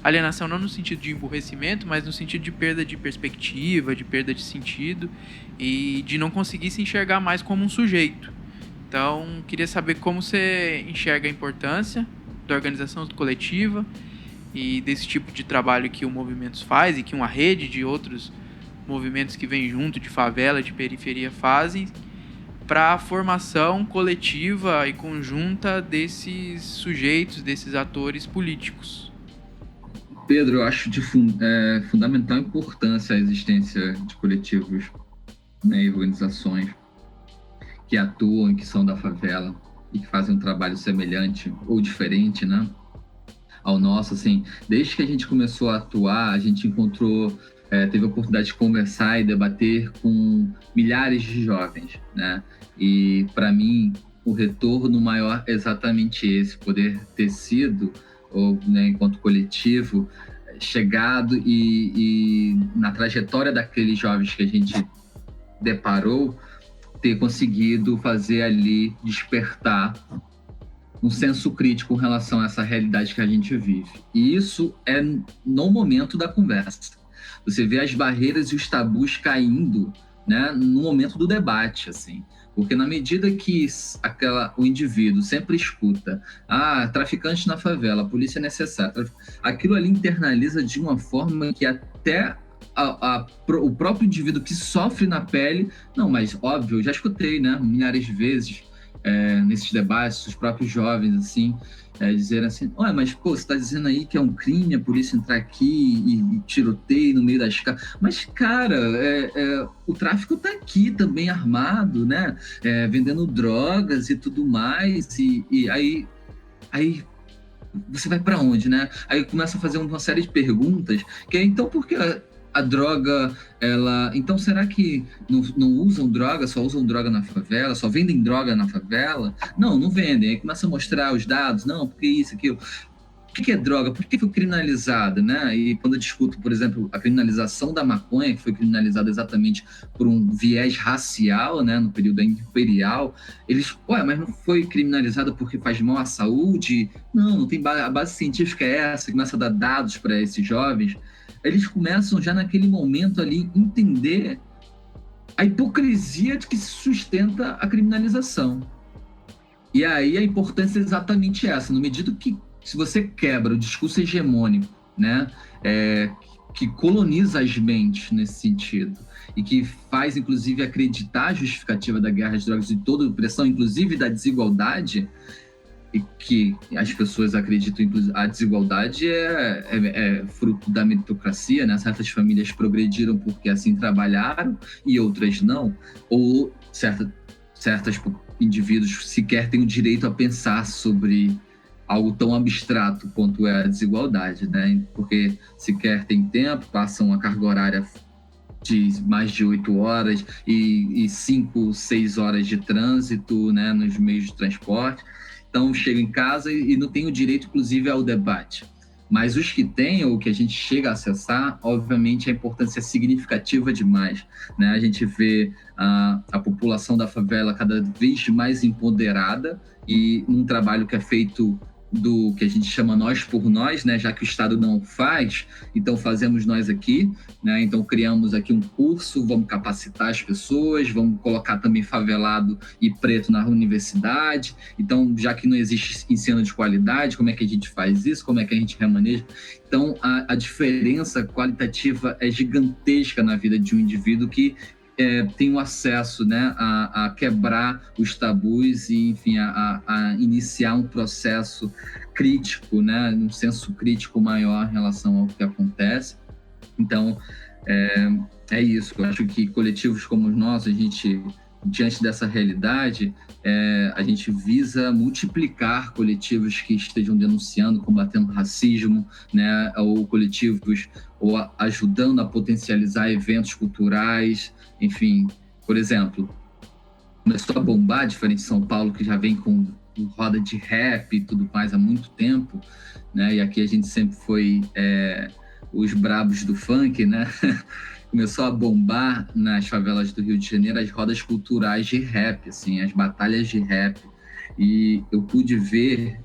Alienação não no sentido de emburrecimento, mas no sentido de perda de perspectiva, de perda de sentido e de não conseguir se enxergar mais como um sujeito. Então, queria saber como você enxerga a importância da organização coletiva e desse tipo de trabalho que o Movimentos faz e que uma rede de outros movimentos que vêm junto, de favela, de periferia, fazem para a formação coletiva e conjunta desses sujeitos, desses atores políticos. Pedro, eu acho de fundamental importância a existência de coletivos, né, e organizações que atuam, que são da favela e que fazem um trabalho semelhante ou diferente, né, ao nosso. Assim, desde que a gente começou a atuar, a gente teve a oportunidade de conversar e debater com milhares de jovens, né? E, para mim, o retorno maior é exatamente esse, poder ter sido, né, enquanto coletivo, chegado e na trajetória daqueles jovens que a gente deparou, ter conseguido fazer ali despertar um senso crítico em relação a essa realidade que a gente vive. E isso é no momento da conversa. Você vê as barreiras e os tabus caindo, né, no momento do debate, assim. Porque na medida que o indivíduo sempre escuta, traficante na favela, a polícia é necessária, aquilo ali internaliza de uma forma que até o próprio indivíduo que sofre na pele, não, mas óbvio, eu já escutei, né, milhares de vezes nesses debates, os próprios jovens, assim, dizer assim, olha, mas pô, você está dizendo aí que é um crime a polícia entrar aqui e tiroteio no meio das casas. Mas, cara, o tráfico está aqui também armado, né? Vendendo drogas e tudo mais. E aí você vai para onde, né? Aí começa a fazer uma série de perguntas, que é, então por que a droga, então será que não usam droga, só usam droga na favela, só vendem droga na favela? Não vendem. Aí começa a mostrar os dados, não, porque isso, aquilo. O que é droga? Por que foi criminalizada, né? E quando eu discuto, por exemplo, a criminalização da maconha, que foi criminalizada exatamente por um viés racial, né, no período imperial, eles, mas não foi criminalizada porque faz mal à saúde? Não tem a base científica é essa, começa a dar dados para esses jovens. Eles começam já naquele momento ali entender a hipocrisia de que se sustenta a criminalização. E aí a importância é exatamente essa, no medida que se você quebra o discurso hegemônico, né, que coloniza as mentes nesse sentido e que faz, inclusive, acreditar a justificativa da guerra às drogas e toda a opressão, inclusive da desigualdade, e que as pessoas acreditam, inclusive, a desigualdade é fruto da meritocracia, né? Certas famílias progrediram porque assim trabalharam e outras não, ou certas indivíduos sequer têm o direito a pensar sobre algo tão abstrato quanto é a desigualdade, né? Porque sequer tem tempo, passam a carga horária de mais de 8 horas e 5, 6 horas de trânsito, né, nos meios de transporte. Então, chega em casa e não tem o direito, inclusive, ao debate. Mas os que têm, ou que a gente chega a acessar, obviamente a importância é significativa demais, né? A gente vê a população da favela cada vez mais empoderada e um trabalho que é feito do que a gente chama nós por nós, né? Já que o Estado não faz, então fazemos nós aqui, né? Então criamos aqui um curso, vamos capacitar as pessoas, vamos colocar também favelado e preto na universidade. Então, já que não existe ensino de qualidade, como é que a gente faz isso? Como é que a gente remaneja? Então, a diferença qualitativa é gigantesca na vida de um indivíduo que tem o acesso, né, a quebrar os tabus e, enfim, a iniciar um processo crítico, né, um senso crítico maior em relação ao que acontece. Então, é isso. Eu acho que coletivos como os nossos, a gente, diante dessa realidade, a gente visa multiplicar coletivos que estejam denunciando, combatendo racismo, né, ou coletivos ou ajudando a potencializar eventos culturais. Enfim, por exemplo, começou a bombar, diferente de São Paulo, que já vem com roda de rap e tudo mais há muito tempo, né? E aqui a gente sempre foi os brabos do funk, né? Começou a bombar nas favelas do Rio de Janeiro as rodas culturais de rap, assim, as batalhas de rap. E eu pude ver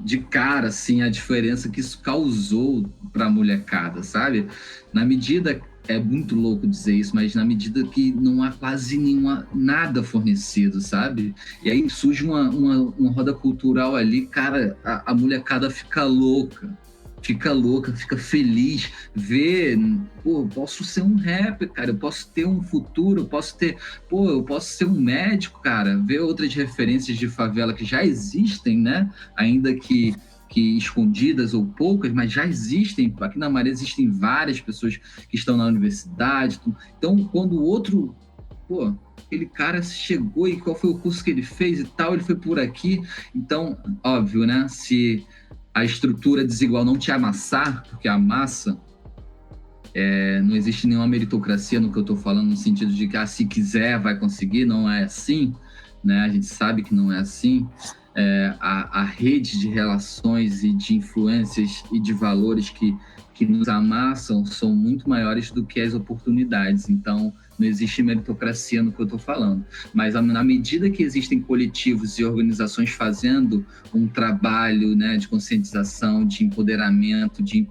de cara, assim, a diferença que isso causou para a molecada, sabe? Na medida, é muito louco dizer isso, mas na medida que não há quase nada fornecido, sabe? E aí surge uma roda cultural ali, cara, a molecada fica louca, fica feliz, vê, pô, eu posso ser um rapper, cara, eu posso ter um futuro, eu posso ser um médico, cara, ver outras referências de favela que já existem, né, ainda que escondidas ou poucas, mas já existem, aqui na Maré existem várias pessoas que estão na universidade, então quando o outro, pô, aquele cara chegou e qual foi o curso que ele fez e tal, ele foi por aqui, então, óbvio, né, se a estrutura desigual não te amassar, porque amassa, não existe nenhuma meritocracia no que eu estou falando, no sentido de que se quiser vai conseguir, não é assim, né? A gente sabe que não é assim. A rede de relações e de influências e de valores que nos amassam são muito maiores do que as oportunidades. Então, não existe meritocracia no que eu estou falando. Mas, na medida que existem coletivos e organizações fazendo um trabalho, né, de conscientização, de empoderamento, de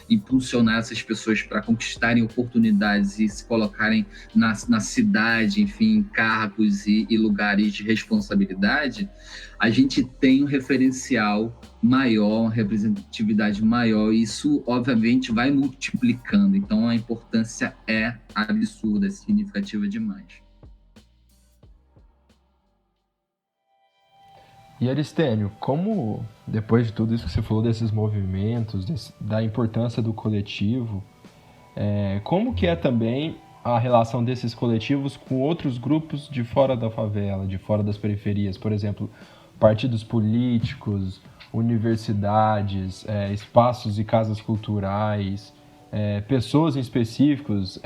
impulsionar essas pessoas para conquistarem oportunidades e se colocarem na cidade, enfim, em cargos e lugares de responsabilidade, a gente tem um referencial maior, uma representatividade maior, e isso, obviamente, vai multiplicando. Então, a importância é absurda, é significativa demais. E Aristênio, como, depois de tudo isso que você falou desses movimentos, da importância do coletivo, como que é também a relação desses coletivos com outros grupos de fora da favela, de fora das periferias? Por exemplo, partidos políticos, universidades, espaços e casas culturais, pessoas em específicos,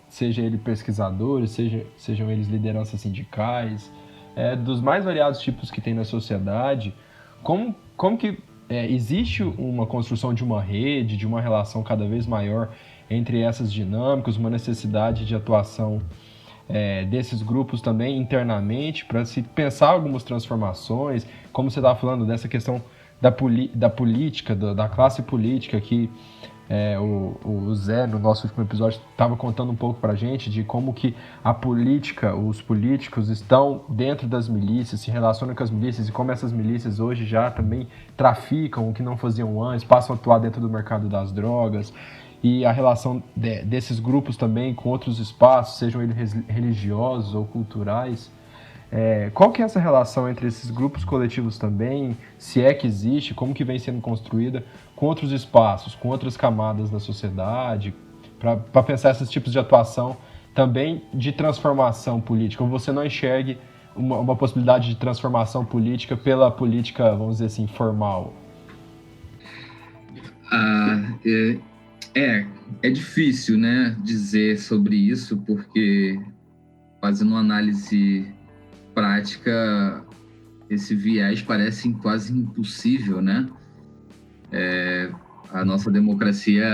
sejam eles pesquisadores, sejam eles lideranças sindicais, dos mais variados tipos que tem na sociedade, como que existe uma construção de uma rede, de uma relação cada vez maior entre essas dinâmicas, uma necessidade de atuação desses grupos também internamente para se pensar algumas transformações, como você estava falando dessa questão da política, da classe política, que o Zé, no nosso último episódio, estava contando um pouco para a gente de como que a política, os políticos estão dentro das milícias, se relacionam com as milícias e como essas milícias hoje já também traficam o que não faziam antes, passam a atuar dentro do mercado das drogas, e a relação desses grupos também com outros espaços, sejam eles religiosos ou culturais. Qual que é essa relação entre esses grupos coletivos também, se é que existe, como que vem sendo construída com outros espaços, com outras camadas da sociedade, para pensar esses tipos de atuação também de transformação política, ou você não enxergue uma possibilidade de transformação política pela política, vamos dizer assim, formal? É difícil, né, dizer sobre isso, porque fazendo uma análise prática, esse viés parece quase impossível, né? A nossa democracia,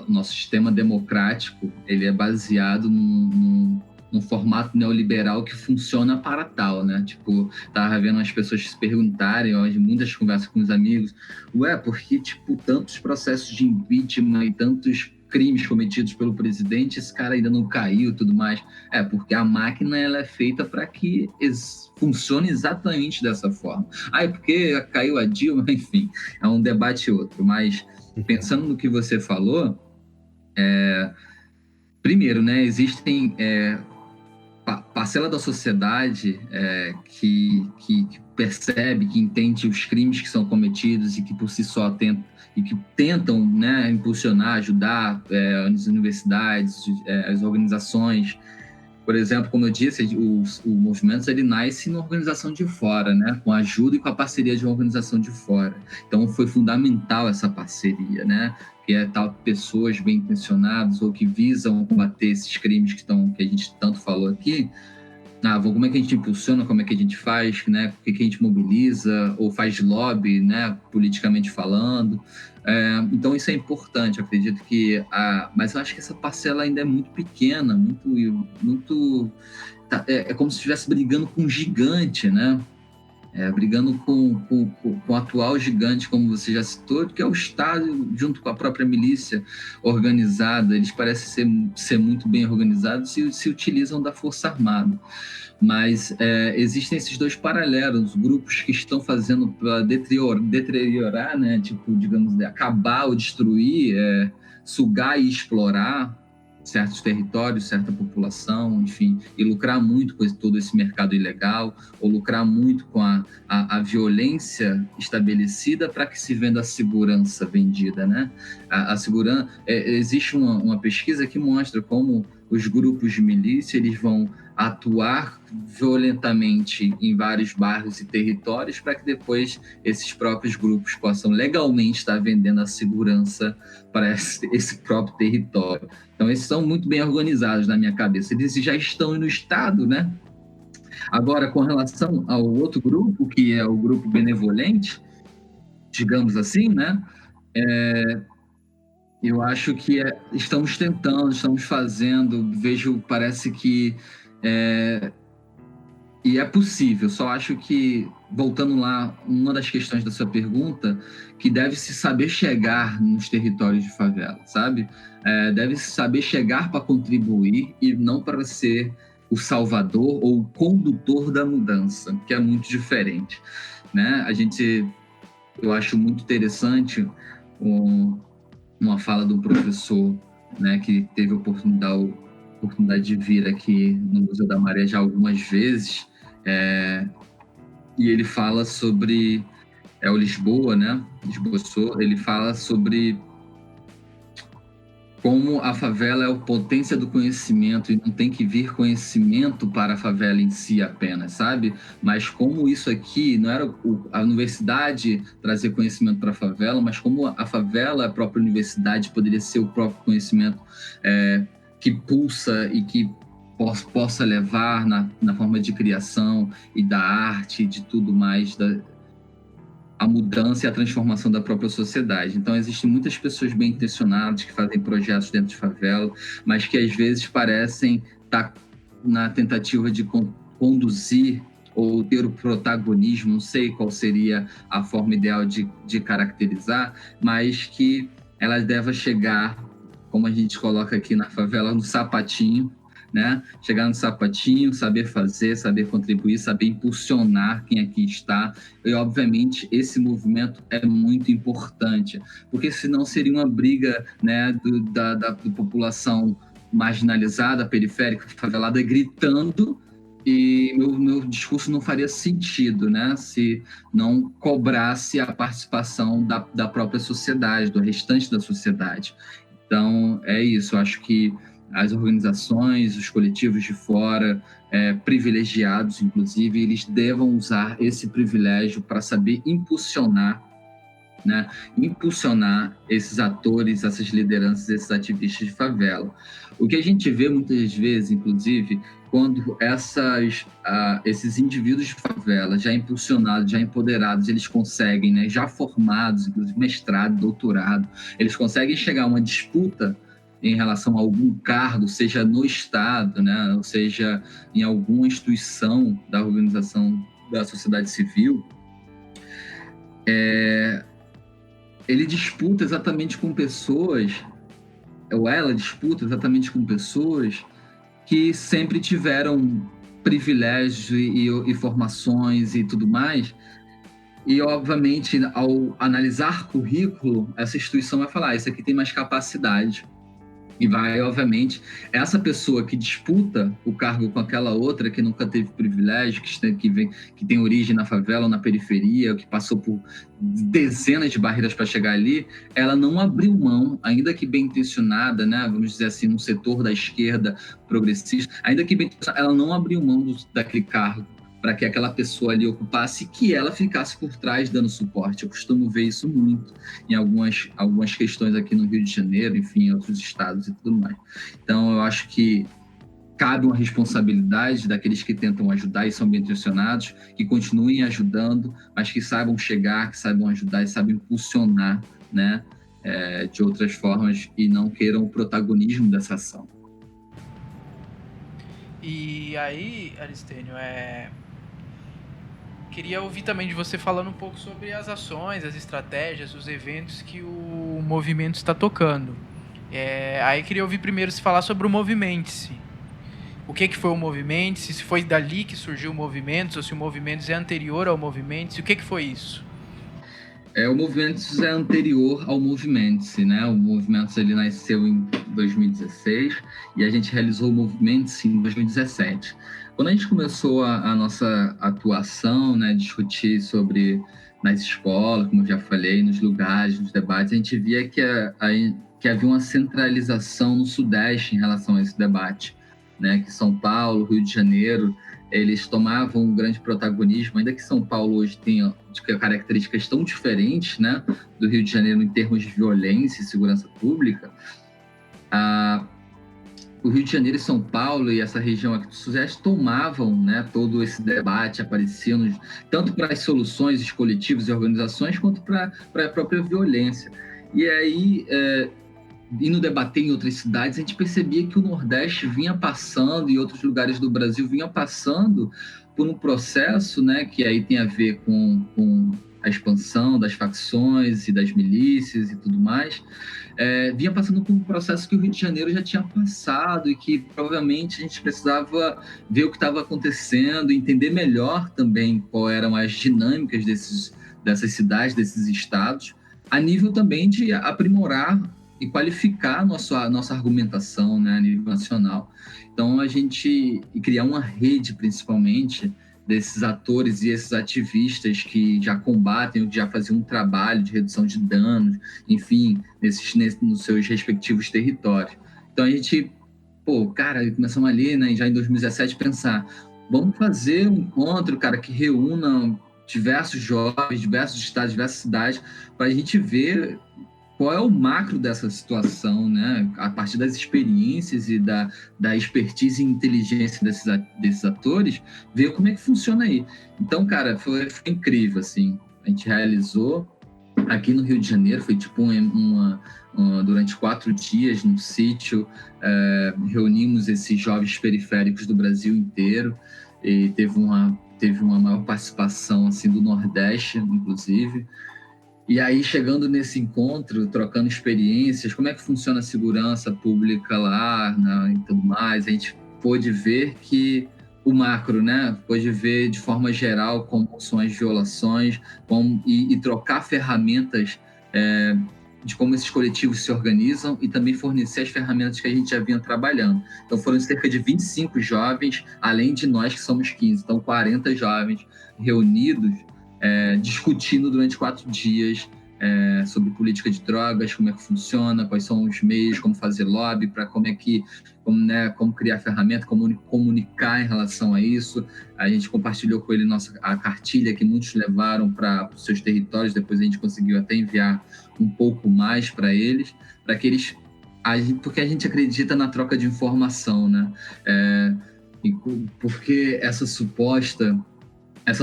o nosso sistema democrático, ele é baseado num formato neoliberal que funciona para tal, né? Tipo, tava vendo as pessoas se perguntarem, hoje, muitas conversas com os amigos, por que, tipo, tantos processos de impeachment e tantos crimes cometidos pelo presidente, esse cara ainda não caiu e tudo mais? Porque a máquina, ela é feita para que funcione exatamente dessa forma. É porque caiu a Dilma, enfim, é um debate outro, mas pensando no que você falou, primeiro, né, existem parcela da sociedade que percebe, que entende os crimes que são cometidos e que por si só tentam, né, impulsionar, ajudar as universidades, as organizações. Por exemplo, como eu disse, o movimento ele nasce na organização de fora, né, com a ajuda e com a parceria de uma organização de fora. Então foi fundamental essa parceria, né, que pessoas bem intencionadas ou que visam combater esses crimes que a gente tanto falou aqui. Como é que a gente impulsiona, como é que a gente faz, né? O que a gente mobiliza ou faz lobby, né? Politicamente falando. Então isso é importante, eu acredito que... mas eu acho que essa parcela ainda é muito pequena, muito é como se estivesse brigando com um gigante, né? Brigando com o atual gigante, como você já citou, que é o Estado, junto com a própria milícia organizada. Eles parecem ser muito bem organizados e se utilizam da Força Armada. Mas existem esses dois paralelos, grupos que estão fazendo para deteriorar, né? Tipo, digamos, acabar ou destruir, sugar e explorar certos territórios, certa população, enfim, e lucrar muito com todo esse mercado ilegal, ou lucrar muito com a violência estabelecida para que se venda a segurança vendida, né? A segurança... existe uma pesquisa que mostra como os grupos de milícia eles vão atuar violentamente em vários bairros e territórios para que depois esses próprios grupos possam legalmente estar vendendo a segurança para esse próprio território. Então, esses são muito bem organizados na minha cabeça. Eles já estão no Estado, né? Agora, com relação ao outro grupo, que é o grupo benevolente, digamos assim, né? Eu acho que estamos tentando, estamos fazendo, parece que... E é possível, só acho que, voltando lá, uma das questões da sua pergunta, que deve-se saber chegar nos territórios de favela, sabe? Deve-se saber chegar para contribuir e não para ser o salvador ou o condutor da mudança, que é muito diferente, né? Eu acho muito interessante uma fala do professor, né, que teve a oportunidade de vir aqui no Museu da Maré já algumas vezes, e ele fala sobre... É o Lisboa, né? Lisboa Sou, ele fala sobre como a favela é a potência do conhecimento e não tem que vir conhecimento para a favela em si apenas, sabe? Mas como isso aqui não era a universidade trazer conhecimento para a favela, mas como a favela, a própria universidade, poderia ser o próprio conhecimento que pulsa e que possa levar na forma de criação e da arte e de tudo mais, a mudança e a transformação da própria sociedade. Então, existem muitas pessoas bem intencionadas que fazem projetos dentro de favela, mas que às vezes parecem estar na tentativa de conduzir ou ter o protagonismo, não sei qual seria a forma ideal de caracterizar, mas que elas devem chegar, como a gente coloca aqui na favela, no sapatinho, né? Chegar no sapatinho, saber fazer, saber contribuir, saber impulsionar quem aqui está. E, obviamente, esse movimento é muito importante, porque senão seria uma briga, né, da população marginalizada, periférica, favelada, gritando, e meu discurso não faria sentido, né, se não cobrasse a participação da própria sociedade, do restante da sociedade. Então, é isso. Eu acho que as organizações, os coletivos de fora, privilegiados, inclusive, eles devam usar esse privilégio para saber impulsionar, né? Impulsionar esses atores, essas lideranças, esses ativistas de favela. O que a gente vê muitas vezes, inclusive, quando esses indivíduos de favela, já impulsionados, já empoderados, eles conseguem, né, já formados, inclusive mestrado, doutorado, eles conseguem chegar a uma disputa em relação a algum cargo, seja no Estado, né, ou seja em alguma instituição da organização da sociedade civil, ele disputa exatamente com pessoas, ou ela disputa exatamente com pessoas que sempre tiveram privilégios e formações e tudo mais. E, obviamente, ao analisar currículo, essa instituição vai falar, isso aqui tem mais capacidade. E vai, obviamente, essa pessoa que disputa o cargo com aquela outra que nunca teve privilégio, que tem origem na favela ou na periferia, que passou por dezenas de barreiras para chegar ali, ela não abriu mão, ainda que bem intencionada, né, vamos dizer assim, no setor da esquerda progressista, ainda que bem intencionada, ela não abriu mão daquele cargo para que aquela pessoa ali ocupasse e que ela ficasse por trás dando suporte. Eu costumo ver isso muito em algumas questões aqui no Rio de Janeiro, enfim, em outros estados e tudo mais. Então, eu acho que cabe uma responsabilidade daqueles que tentam ajudar e são bem intencionados, que continuem ajudando, mas que saibam chegar, que saibam ajudar e saibam impulsionar, né, de outras formas e não queiram o protagonismo dessa ação. E aí, Aristênio, queria ouvir também de você falando um pouco sobre as ações, as estratégias, os eventos que o movimento está tocando. Aí queria ouvir primeiro se falar sobre o Movimente-se. O que foi o Movimente-se, se foi dali que surgiu o Movimentos, ou se o Movimentos é anterior ao Movimente-se, o que foi isso? O Movimentos é anterior ao Movimente-se, né? O Movimentos ele nasceu em 2016 e a gente realizou o Movimente-se em 2017. Quando a gente começou a nossa atuação, né, discutir sobre nas escolas, como eu já falei, nos lugares, nos debates, a gente via que havia uma centralização no Sudeste em relação a esse debate, né? Que São Paulo, Rio de Janeiro, eles tomavam um grande protagonismo, ainda que São Paulo hoje tenha características tão diferentes, né, do Rio de Janeiro em termos de violência e segurança pública. O Rio de Janeiro e São Paulo e essa região aqui do Sudeste tomavam, né, todo esse debate, apareciam tanto para as soluções, os coletivos e organizações, quanto para a própria violência. E aí, indo debater em outras cidades, a gente percebia que o Nordeste vinha passando, e outros lugares do Brasil vinham passando por um processo, né, que aí tem a ver com a expansão das facções e das milícias e tudo mais, vinha passando por um processo que o Rio de Janeiro já tinha passado e que provavelmente a gente precisava ver o que estava acontecendo, entender melhor também quais eram as dinâmicas dessas cidades, desses estados, a nível também de aprimorar e qualificar a nossa argumentação, né, a nível nacional. Então, a gente criar uma rede, principalmente, desses atores e esses ativistas que já combatem, já faziam um trabalho de redução de danos, enfim, nos seus respectivos territórios. Então a gente, cara, começamos ali, né, já em 2017, pensar, vamos fazer um encontro, cara, que reúna diversos jovens, diversos estados, diversas cidades, para a gente ver qual é o macro dessa situação, né? A partir das experiências e da expertise e inteligência desses atores, ver como é que funciona aí. Então, cara, foi incrível, assim. A gente realizou aqui no Rio de Janeiro, foi tipo durante 4 dias num sítio, reunimos esses jovens periféricos do Brasil inteiro, e teve uma maior participação assim, do Nordeste, inclusive. E aí, chegando nesse encontro, trocando experiências, como é que funciona a segurança pública lá, né, e tudo mais, a gente pôde ver que o macro, né, pôde ver de forma geral como são as violações, e trocar ferramentas de como esses coletivos se organizam e também fornecer as ferramentas que a gente já vinha trabalhando. Então, foram cerca de 25 jovens, além de nós que somos 15, então 40 jovens reunidos, discutindo durante 4 dias sobre política de drogas, como é que funciona, quais são os meios, como fazer lobby, para como criar ferramenta, como comunicar em relação a isso. A gente compartilhou com ele a cartilha que muitos levaram para os seus territórios, depois a gente conseguiu até enviar um pouco mais para eles, porque a gente acredita na troca de informação, né? Porque essa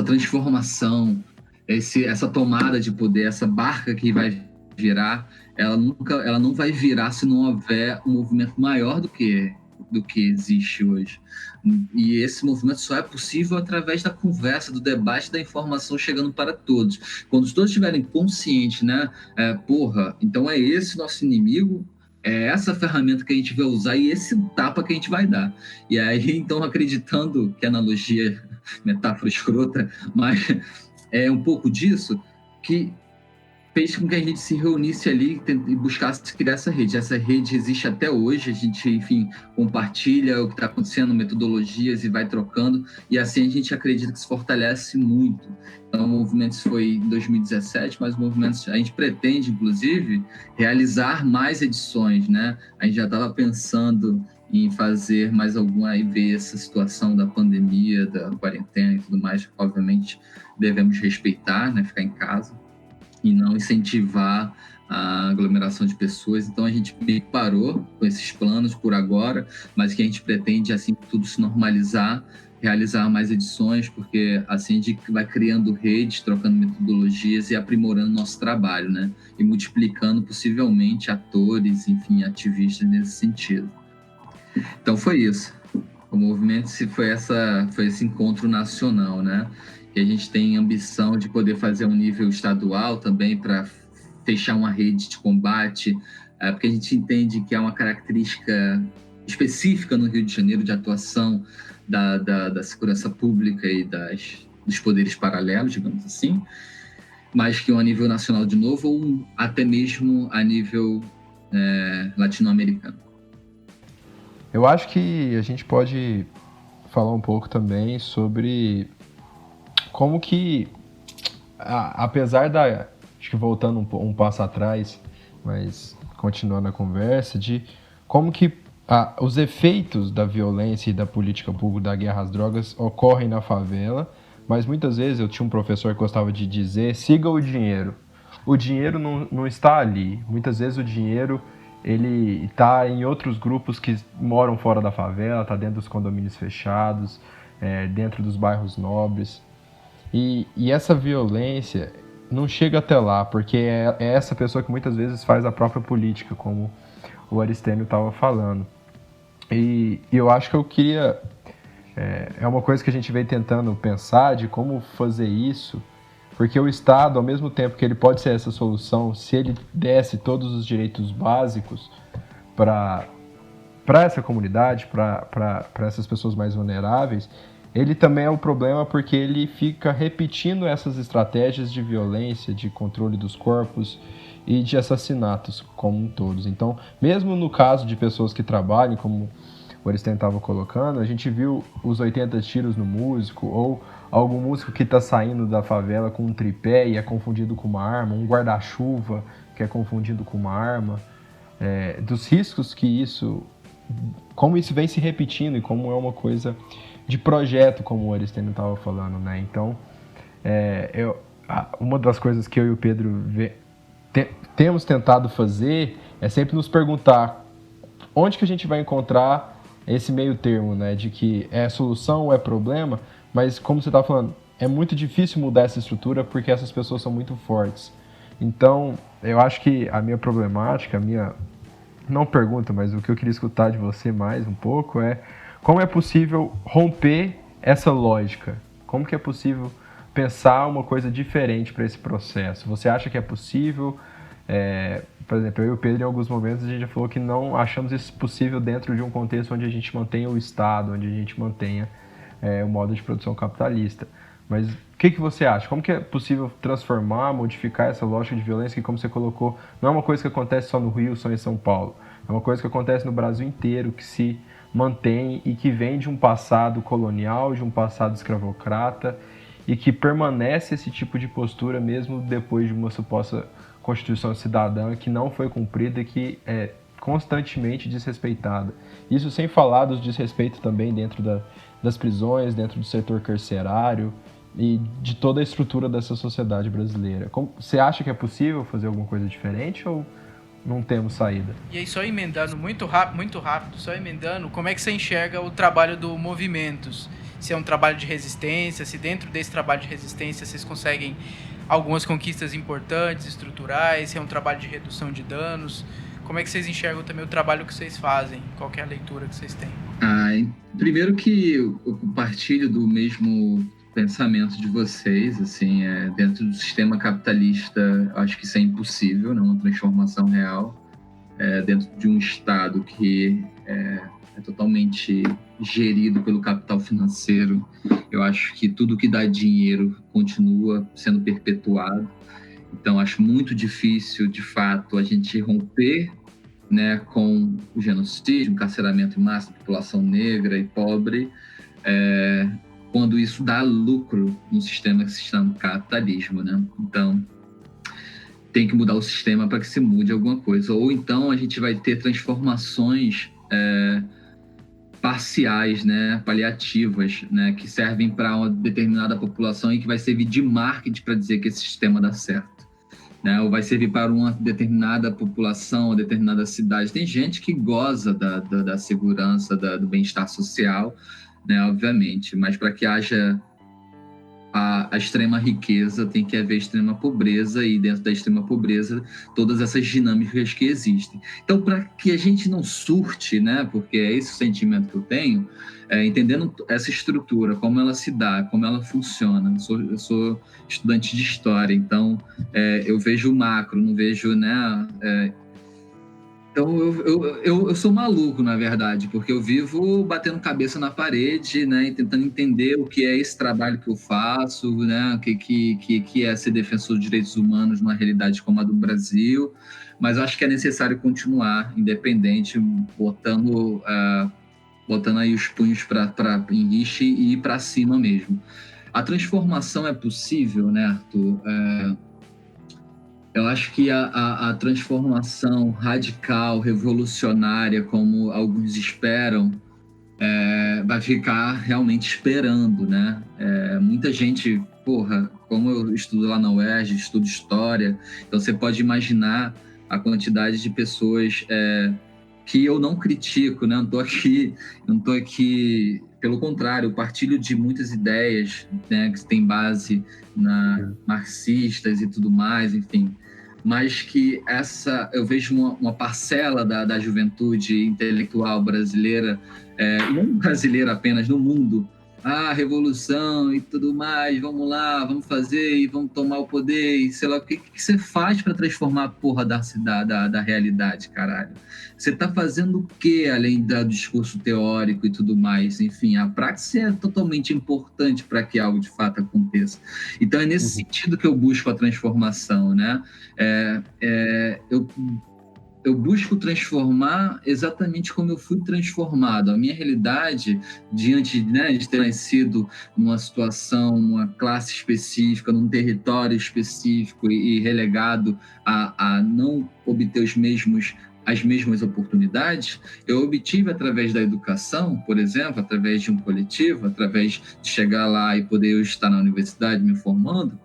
transformação, essa tomada de poder, essa barca que vai virar, ela não vai virar se não houver um movimento maior do que existe hoje. E esse movimento só é possível através da conversa, do debate, da informação chegando para todos. Quando todos estiverem conscientes, né? Então é esse nosso inimigo, é essa ferramenta que a gente vai usar e esse tapa que a gente vai dar. E aí, então, acreditando que a analogia, metáfora escrota, mas é um pouco disso que fez com que a gente se reunisse ali e buscasse criar essa rede. Essa rede existe até hoje, a gente, enfim, compartilha o que está acontecendo, metodologias e vai trocando, e assim a gente acredita que se fortalece muito. Então, o movimento foi em 2017, mas o movimento, a gente pretende, inclusive, realizar mais edições, né? A gente já estava pensando em fazer mais alguma, e ver essa situação da pandemia, da quarentena e tudo mais, obviamente devemos respeitar, né? Ficar em casa e não incentivar a aglomeração de pessoas. Então a gente meio que parou com esses planos por agora, mas que a gente pretende, assim que tudo se normalizar, realizar mais edições, porque assim a gente vai criando redes, trocando metodologias e aprimorando nosso trabalho, né? E multiplicando possivelmente atores, enfim, ativistas nesse sentido. Então foi isso. O movimento foi esse encontro nacional, né? E a gente tem ambição de poder fazer um nível estadual também para fechar uma rede de combate, porque a gente entende que é uma característica específica no Rio de Janeiro de atuação da segurança pública e dos poderes paralelos, digamos assim, mas que a nível nacional de novo ou até mesmo a nível latino-americano. Eu acho que a gente pode falar um pouco também sobre como que, apesar acho que voltando um passo atrás, mas continuando a conversa, de como que os efeitos da violência e da política pública da guerra às drogas ocorrem na favela, mas muitas vezes eu tinha um professor que gostava de dizer, siga o dinheiro. O dinheiro não está ali. Muitas vezes o dinheiro ele está em outros grupos que moram fora da favela, está dentro dos condomínios fechados, dentro dos bairros nobres. E essa violência não chega até lá, porque é essa pessoa que muitas vezes faz a própria política, como o Aristênio estava falando. E eu acho que eu queria... É uma coisa que a gente vem tentando pensar de como fazer isso, porque o Estado, ao mesmo tempo que ele pode ser essa solução, se ele desse todos os direitos básicos para essa comunidade, para essas pessoas mais vulneráveis, ele também é um problema porque ele fica repetindo essas estratégias de violência, de controle dos corpos e de assassinatos como todos. Então, mesmo no caso de pessoas que trabalham, como o Aristênio estava colocando, a gente viu os 80 tiros no músico, ou algum músico que está saindo da favela com um tripé e é confundido com uma arma, um guarda-chuva que é confundido com uma arma, dos riscos que isso, como isso vem se repetindo e como é uma coisa de projeto, como o Aristênio estava falando, né? Então, uma das coisas que eu e o Pedro temos tentado fazer é sempre nos perguntar onde que a gente vai encontrar esse meio termo, né? De que é solução ou é problema, mas como você estava falando, é muito difícil mudar essa estrutura porque essas pessoas são muito fortes. Então, eu acho que a minha problemática, não pergunta, mas o que eu queria escutar de você mais um pouco é como é possível romper essa lógica? Como que é possível pensar uma coisa diferente para esse processo? Você acha que é possível? Por exemplo, eu e o Pedro, em alguns momentos, a gente já falou que não achamos isso possível dentro de um contexto onde a gente mantenha o Estado, onde a gente mantenha o modo de produção capitalista. Mas o que você acha? Como que é possível transformar, modificar essa lógica de violência que, como você colocou, não é uma coisa que acontece só no Rio, só em São Paulo. É uma coisa que acontece no Brasil inteiro, que se mantém e que vem de um passado colonial, de um passado escravocrata, e que permanece esse tipo de postura mesmo depois de uma suposta Constituição cidadã que não foi cumprida e que é constantemente desrespeitada. Isso sem falar dos desrespeitos também dentro das prisões, dentro do setor carcerário e de toda a estrutura dessa sociedade brasileira. Você acha que é possível fazer alguma coisa diferente ou não temos saída? E aí, só emendando muito rápido, como é que você enxerga o trabalho do Movimentos? Se é um trabalho de resistência, se dentro desse trabalho de resistência vocês conseguem algumas conquistas importantes, estruturais, se é um trabalho de redução de danos. Como é que vocês enxergam também o trabalho que vocês fazem? Qual que é a leitura que vocês têm? Primeiro que eu compartilho do mesmo pensamento de vocês, assim, dentro do sistema capitalista, acho que isso é impossível, não, uma transformação real, dentro de um Estado que é totalmente gerido pelo capital financeiro. Eu acho que tudo que dá dinheiro continua sendo perpetuado. Então, acho muito difícil, de fato, a gente romper, né, com o genocídio, o encarceramento em massa da população negra e pobre, quando isso dá lucro no sistema que se chama capitalismo, né? Então, tem que mudar o sistema para que se mude alguma coisa. Ou então a gente vai ter transformações parciais, né, paliativas, né, que servem para uma determinada população e que vai servir de marketing para dizer que esse sistema dá certo, né, ou vai servir para uma determinada população, uma determinada cidade. Tem gente que goza da segurança, do bem-estar social, né, obviamente, mas para que haja a extrema riqueza, tem que haver extrema pobreza, e dentro da extrema pobreza, todas essas dinâmicas que existem. Então, para que a gente não surte, né, porque é esse o sentimento que eu tenho, entendendo essa estrutura, como ela se dá, como ela funciona. Eu sou estudante de história, então eu vejo o macro, não vejo, né... Então, eu sou maluco, na verdade, porque eu vivo batendo cabeça na parede, né, e tentando entender o que é esse trabalho que eu faço, né, o que é ser defensor de direitos humanos numa realidade como a do Brasil, mas eu acho que é necessário continuar independente, botando aí os punhos em rixe e ir para cima mesmo. A transformação é possível, né, Arthur? Eu acho que a transformação radical, revolucionária, como alguns esperam, vai ficar realmente esperando, né? Muita gente, como eu estudo lá na UERJ, estudo história, então você pode imaginar a quantidade de pessoas que eu não critico, né? Não tô aqui, pelo contrário, eu partilho de muitas ideias, né, que têm base marxistas e tudo mais, enfim, mas que eu vejo uma parcela da juventude intelectual brasileira, não brasileira apenas, no mundo, revolução e tudo mais, vamos lá, vamos fazer e vamos tomar o poder, e sei lá, o que você faz para transformar a porra da realidade, caralho? Você tá fazendo o quê, além do discurso teórico e tudo mais? Enfim, a prática é totalmente importante para que algo de fato aconteça. Então é nesse sentido que eu busco a transformação, né? eu busco transformar exatamente como eu fui transformado. A minha realidade, diante, né, de ter nascido numa situação, numa classe específica, num território específico e relegado a não obter as mesmas oportunidades, eu obtive através da educação, por exemplo, através de um coletivo, através de chegar lá e poder eu estar na universidade me formando.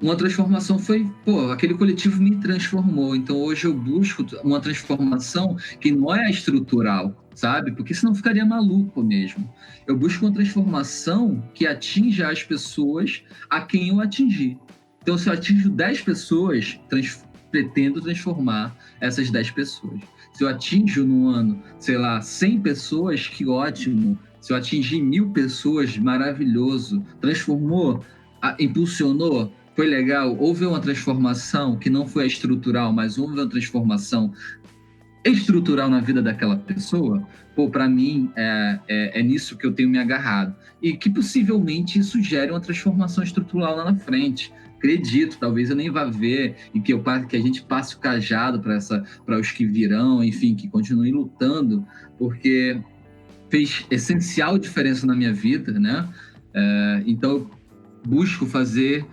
Uma transformação foi, aquele coletivo me transformou. Então hoje eu busco uma transformação que não é estrutural, sabe? Porque senão ficaria maluco mesmo. Eu busco uma transformação que atinja as pessoas a quem eu atingi. Então se eu atinjo 10 pessoas, pretendo transformar essas 10 pessoas. Se eu atinjo no ano, 100 pessoas, que ótimo. Se eu atingir 1000 pessoas, maravilhoso. Transformou, impulsionou, foi legal. Houve uma transformação que não foi estrutural, mas houve uma transformação estrutural na vida daquela pessoa. Para mim, é nisso que eu tenho me agarrado. E que possivelmente isso gere uma transformação estrutural lá na frente. Acredito, talvez eu nem vá ver, e que a gente passe o cajado para os que virão, enfim, que continuem lutando, porque fez essencial diferença na minha vida, né? Então, eu busco fazer...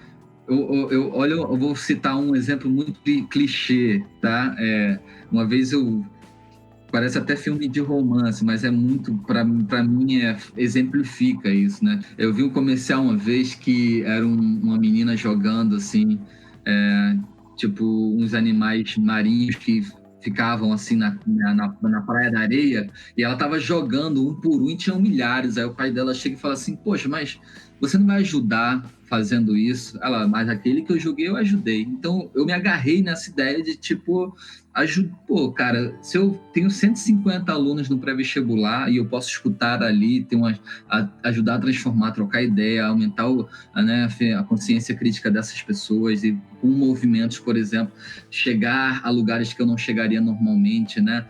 Eu vou citar um exemplo muito clichê, tá? Uma vez parece até filme de romance, mas é muito, para mim, exemplifica isso, né? Eu vi um comercial uma vez que era uma menina jogando, assim, tipo, uns animais marinhos que ficavam, assim, na praia da areia, e ela tava jogando um por um e tinham milhares. Aí o pai dela chega e fala assim, poxa, mas você não vai ajudar fazendo isso? Ela, mas aquele que eu joguei, eu ajudei. Então, eu me agarrei nessa ideia de, tipo, cara, se eu tenho 150 alunos no pré-vestibular e eu posso escutar ali, ajudar a transformar, trocar ideia, aumentar a consciência crítica dessas pessoas e com movimentos, por exemplo, chegar a lugares que eu não chegaria normalmente, né?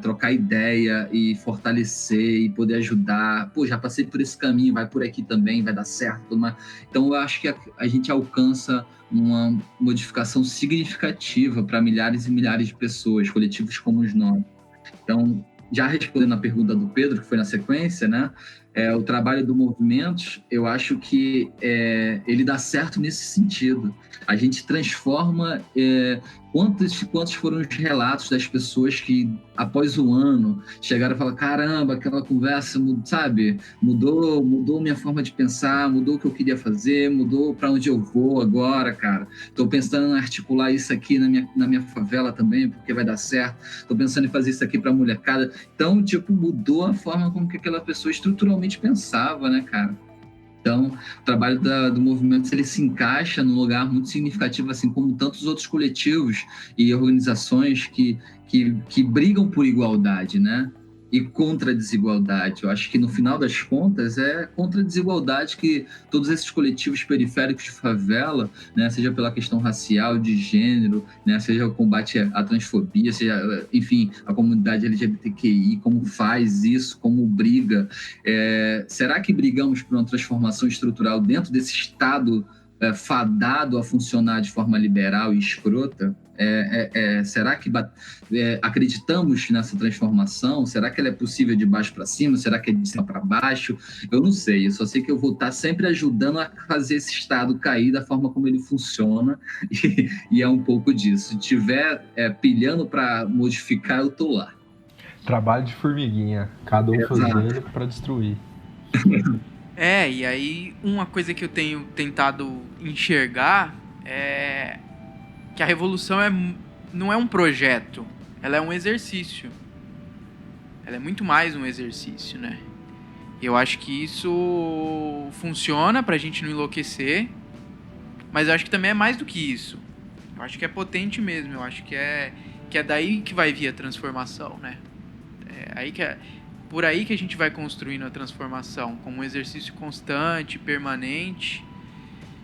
Trocar ideia e fortalecer e poder ajudar. Já passei por esse caminho, vai por aqui também, vai dar certo. Tudo mais. Então, eu acho que a gente alcança uma modificação significativa para milhares e milhares de pessoas, coletivos como os nossos. Então, já respondendo a pergunta do Pedro, que foi na sequência, né? O trabalho do Movimentos, eu acho que ele dá certo nesse sentido. A gente transforma... Quantos foram os relatos das pessoas que, após o ano, chegaram e falaram, caramba, aquela conversa, sabe, mudou minha forma de pensar, mudou o que eu queria fazer, mudou para onde eu vou agora, cara. Estou pensando em articular isso aqui na minha favela também, porque vai dar certo. Estou pensando em fazer isso aqui para a molecada. Então, tipo, mudou a forma como que aquela pessoa estruturalmente pensava, né, cara? Então, o trabalho do movimento, ele se encaixa num lugar muito significativo, assim como tantos outros coletivos e organizações que brigam por igualdade, né? E contra a desigualdade. Eu acho que, no final das contas, é contra a desigualdade que todos esses coletivos periféricos de favela, né, seja pela questão racial, de gênero, né, seja o combate à transfobia, seja, enfim, a comunidade LGBTQI, como faz isso, como briga. Será que brigamos por uma transformação estrutural dentro desse Estado fadado a funcionar de forma liberal e escrota? Será que acreditamos nessa transformação? Será que ela é possível de baixo para cima? Será que é de cima para baixo? Eu não sei, eu só sei que eu vou estar sempre ajudando a fazer esse Estado cair da forma como ele funciona, e é um pouco disso. Se tiver pilhando para modificar, eu tô lá. Trabalho de formiguinha, cada um fazendo para destruir. E aí uma coisa que eu tenho tentado enxergar é que a revolução não é um projeto, ela é um exercício. Ela é muito mais um exercício, né? Eu acho que isso funciona pra gente não enlouquecer, mas eu acho que também é mais do que isso. Eu acho que é potente mesmo, eu acho que é daí que vai vir a transformação, né? Por aí que a gente vai construindo a transformação, como um exercício constante, permanente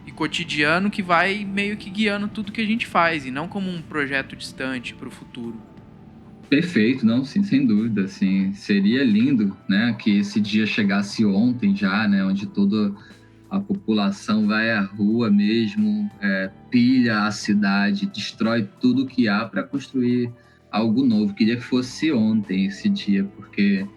e cotidiano, que vai meio que guiando tudo que a gente faz, e não como um projeto distante para o futuro. Perfeito, não, sim, sem dúvida, assim, seria lindo, né, que esse dia chegasse ontem já, né, onde a população vai à rua mesmo, pilha a cidade, destrói tudo que há para construir algo novo. Queria que fosse ontem esse dia, porque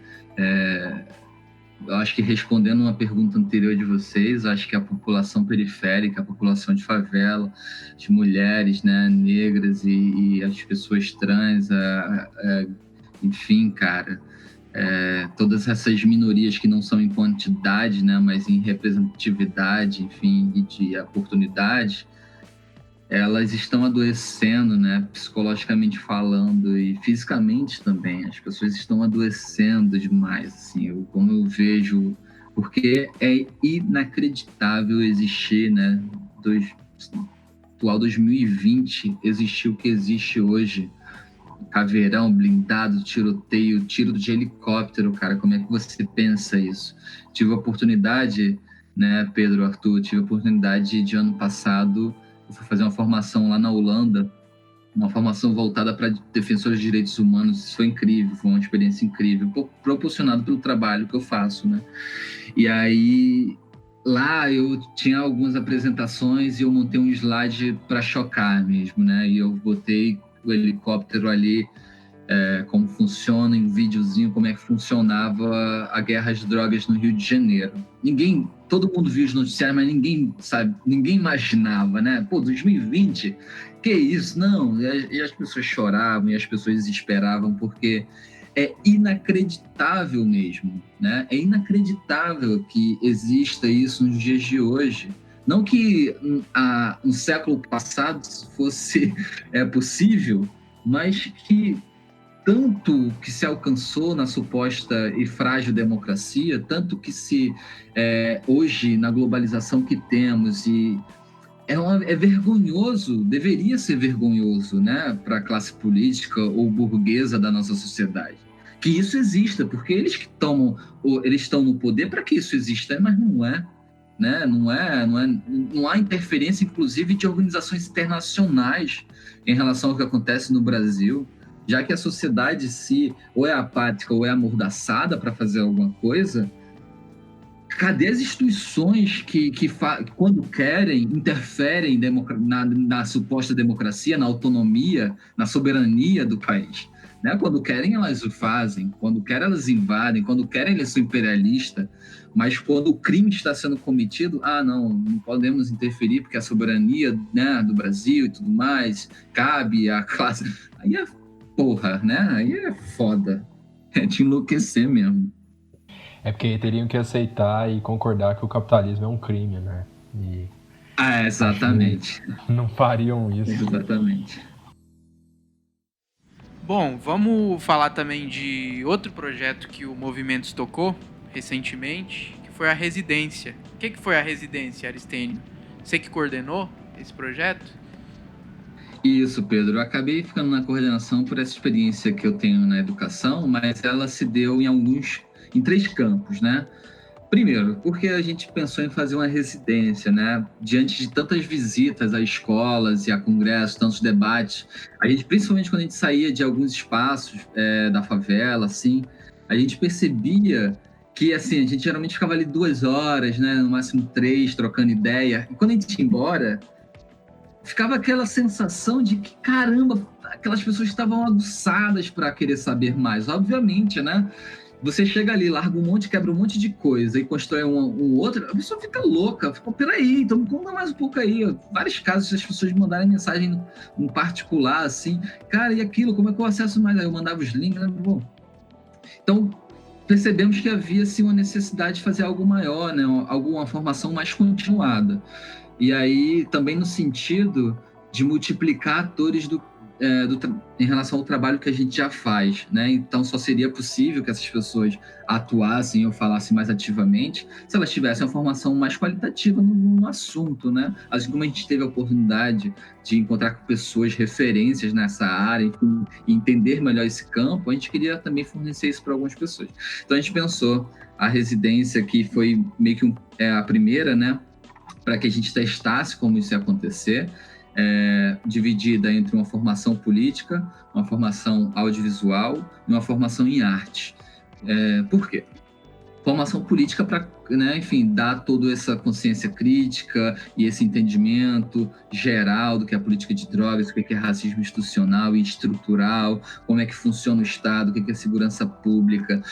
eu acho que, respondendo uma pergunta anterior de vocês, eu acho que a população periférica, a população de favela, as mulheres, né, negras e as pessoas trans, enfim, cara, todas essas minorias que não são em quantidade, né, mas em representatividade, enfim, e de oportunidade, elas estão adoecendo, né, psicologicamente falando e fisicamente também. As pessoas estão adoecendo demais, assim, como eu vejo, porque é inacreditável existir, né, atual 2020, existir o que existe hoje. Caveirão, blindado, tiroteio, tiro de helicóptero, cara, como é que você pensa isso? Tive a oportunidade, né, Pedro, Arthur, tive a oportunidade de ano passado, eu fui fazer uma formação lá na Holanda, uma formação voltada para defensores de direitos humanos. Isso foi incrível, foi uma experiência incrível, proporcionado pelo trabalho que eu faço, né? E aí, lá eu tinha algumas apresentações e eu montei um slide para chocar mesmo, né? E eu botei o helicóptero ali, como funciona, em um videozinho, como é que funcionava a guerra às drogas no Rio de Janeiro. Todo mundo viu os noticiários, mas ninguém sabe, ninguém imaginava, né? Pô, 2020, que isso? Não, e as pessoas choravam, e as pessoas desesperavam, porque é inacreditável mesmo, né? É inacreditável que exista isso nos dias de hoje. Não que um século passado fosse possível, mas que tanto que se alcançou na suposta e frágil democracia, tanto que hoje, na globalização que temos, e é vergonhoso, deveria ser vergonhoso, né, para a classe política ou burguesa da nossa sociedade, que isso exista, porque eles estão no poder para que isso exista, mas não é. Né? Não há interferência, inclusive, de organizações internacionais em relação ao que acontece no Brasil, já que a sociedade ou é apática ou é amordaçada para fazer alguma coisa. Cadê as instituições que quando querem, interferem na suposta democracia, na autonomia, na soberania do país? Né? Quando querem, elas o fazem. Quando querem, elas invadem. Quando querem, eles são imperialistas. Mas quando o crime está sendo cometido, não podemos interferir porque a soberania, né, do Brasil e tudo mais cabe à classe. Aí é porra, né? Aí é foda. É de enlouquecer mesmo. É porque teriam que aceitar e concordar que o capitalismo é um crime, né? Exatamente. Não fariam isso. Exatamente. Bom, vamos falar também de outro projeto que o Movimentos tocou recentemente, que foi a Residência. O que foi a Residência, Aristênio? Você que coordenou esse projeto? Isso, Pedro. Eu acabei ficando na coordenação por essa experiência que eu tenho na educação, mas ela se deu em 3 campos, né? Primeiro, porque a gente pensou em fazer uma residência, né? Diante de tantas visitas a escolas e a congressos, tantos debates, principalmente quando a gente saía de alguns espaços da favela, assim, a gente percebia que, assim, a gente geralmente ficava ali 2 horas, né? No máximo 3, trocando ideia. E quando a gente ia embora, ficava aquela sensação de que, caramba, aquelas pessoas estavam aguçadas para querer saber mais, obviamente, né? Você chega ali, larga um monte, quebra um monte de coisa e constrói um outro, a pessoa fica louca, fica, peraí, então conta mais um pouco aí. Vários casos as pessoas mandarem mensagem em particular, assim, cara, e aquilo, como é que eu acesso mais? Aí eu mandava os links, né? Bom, então, percebemos que havia, assim, uma necessidade de fazer algo maior, né? Alguma formação mais continuada. E aí, também no sentido de multiplicar atores em relação ao trabalho que a gente já faz, né? Então, só seria possível que essas pessoas atuassem ou falassem mais ativamente se elas tivessem uma formação mais qualitativa no assunto, né? Assim como a gente teve a oportunidade de encontrar com pessoas, referências nessa área, enfim, e entender melhor esse campo, a gente queria também fornecer isso para algumas pessoas. Então, a gente pensou a residência, que foi meio que a primeira, né? Para que a gente testasse como isso ia acontecer, dividida entre uma formação política, uma formação audiovisual e uma formação em arte. Por quê? formação política para, né, enfim, dar toda essa consciência crítica e esse entendimento geral do que é a política de drogas, o que é racismo institucional e estrutural, como é que funciona o Estado, o que é segurança pública,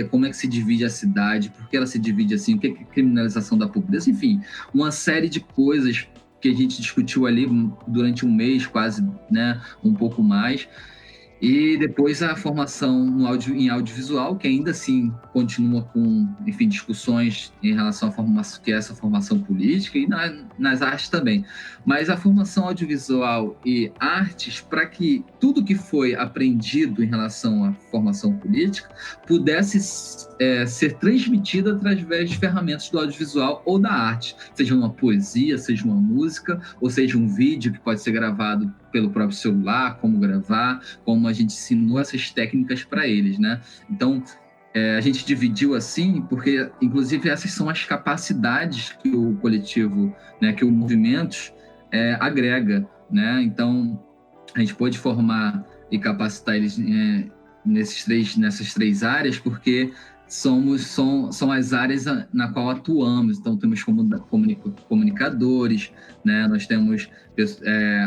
como é que se divide a cidade, por que ela se divide assim, o que é criminalização da pobreza, enfim, uma série de coisas que a gente discutiu ali durante um mês, quase, né, um pouco mais. E depois a formação em audiovisual, que ainda assim continua com, enfim, discussões em relação à formação, que é essa formação política, e nas artes também. Mas a formação audiovisual e artes, para que tudo que foi aprendido em relação à formação política pudesse ser transmitido através de ferramentas do audiovisual ou da arte, seja uma poesia, seja uma música, ou seja um vídeo que pode ser gravado pelo próprio celular, como gravar, como a gente ensinou essas técnicas para eles, né? Então, a gente dividiu assim, porque, inclusive, essas são as capacidades que o coletivo, né, que o Movimentos agrega, né? Então, a gente pôde formar e capacitar eles nessas três áreas, porque são as áreas na qual atuamos. Então, temos comunicadores, né? Nós temos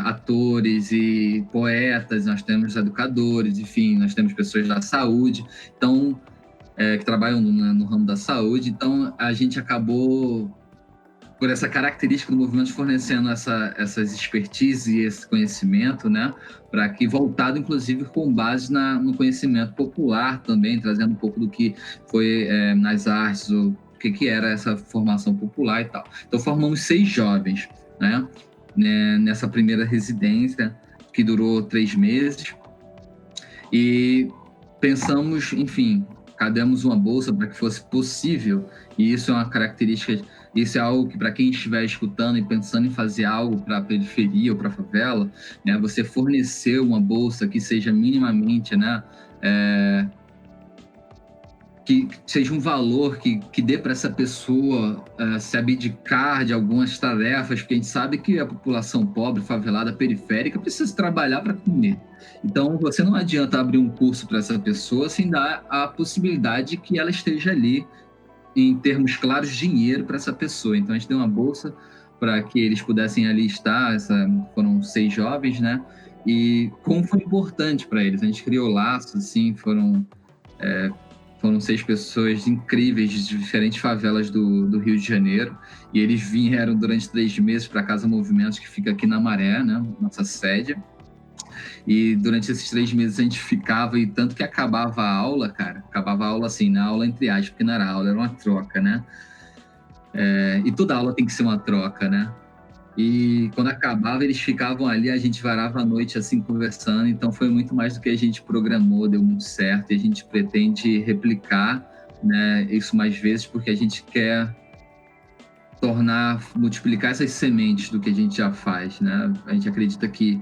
atores e poetas, nós temos educadores, enfim, nós temos pessoas da saúde, então, que trabalham no ramo da saúde. Então, a gente acabou, por essa característica do movimento, fornecendo essas expertise e esse conhecimento, né, para que voltado, inclusive, com base no conhecimento popular também, trazendo um pouco do que foi nas artes, o que era essa formação popular e tal. Então, formamos 6 jovens, né, nessa primeira residência, que durou 3 meses, e pensamos, enfim, cademos uma bolsa para que fosse possível, e isso é uma característica. Isso é algo que, para quem estiver escutando e pensando em fazer algo para a periferia ou para a favela, né, você fornecer uma bolsa que seja minimamente, né, que seja um valor que dê para essa pessoa se abdicar de algumas tarefas, porque a gente sabe que a população pobre, favelada, periférica, precisa trabalhar para comer. Então, você não adianta abrir um curso para essa pessoa sem dar a possibilidade que ela esteja ali, em termos claros, dinheiro para essa pessoa. Então, a gente deu uma bolsa para que eles pudessem ali estar. Foram 6 jovens, né? E como foi importante para eles. A gente criou laços, assim, foram 6 pessoas incríveis de diferentes favelas do Rio de Janeiro. E eles vieram durante 3 meses para a Casa Movimentos, que fica aqui na Maré, né? Nossa sede. E durante esses 3 meses a gente ficava, e tanto que acabava a aula, cara, acabava a aula assim, na aula entre aspas, porque não era aula, era uma troca, né? E toda aula tem que ser uma troca, né? E quando acabava, eles ficavam ali, a gente varava a noite assim, conversando. Então foi muito mais do que a gente programou, deu muito certo, e a gente pretende replicar, né, isso mais vezes, porque a gente quer multiplicar essas sementes do que a gente já faz, né? A gente acredita que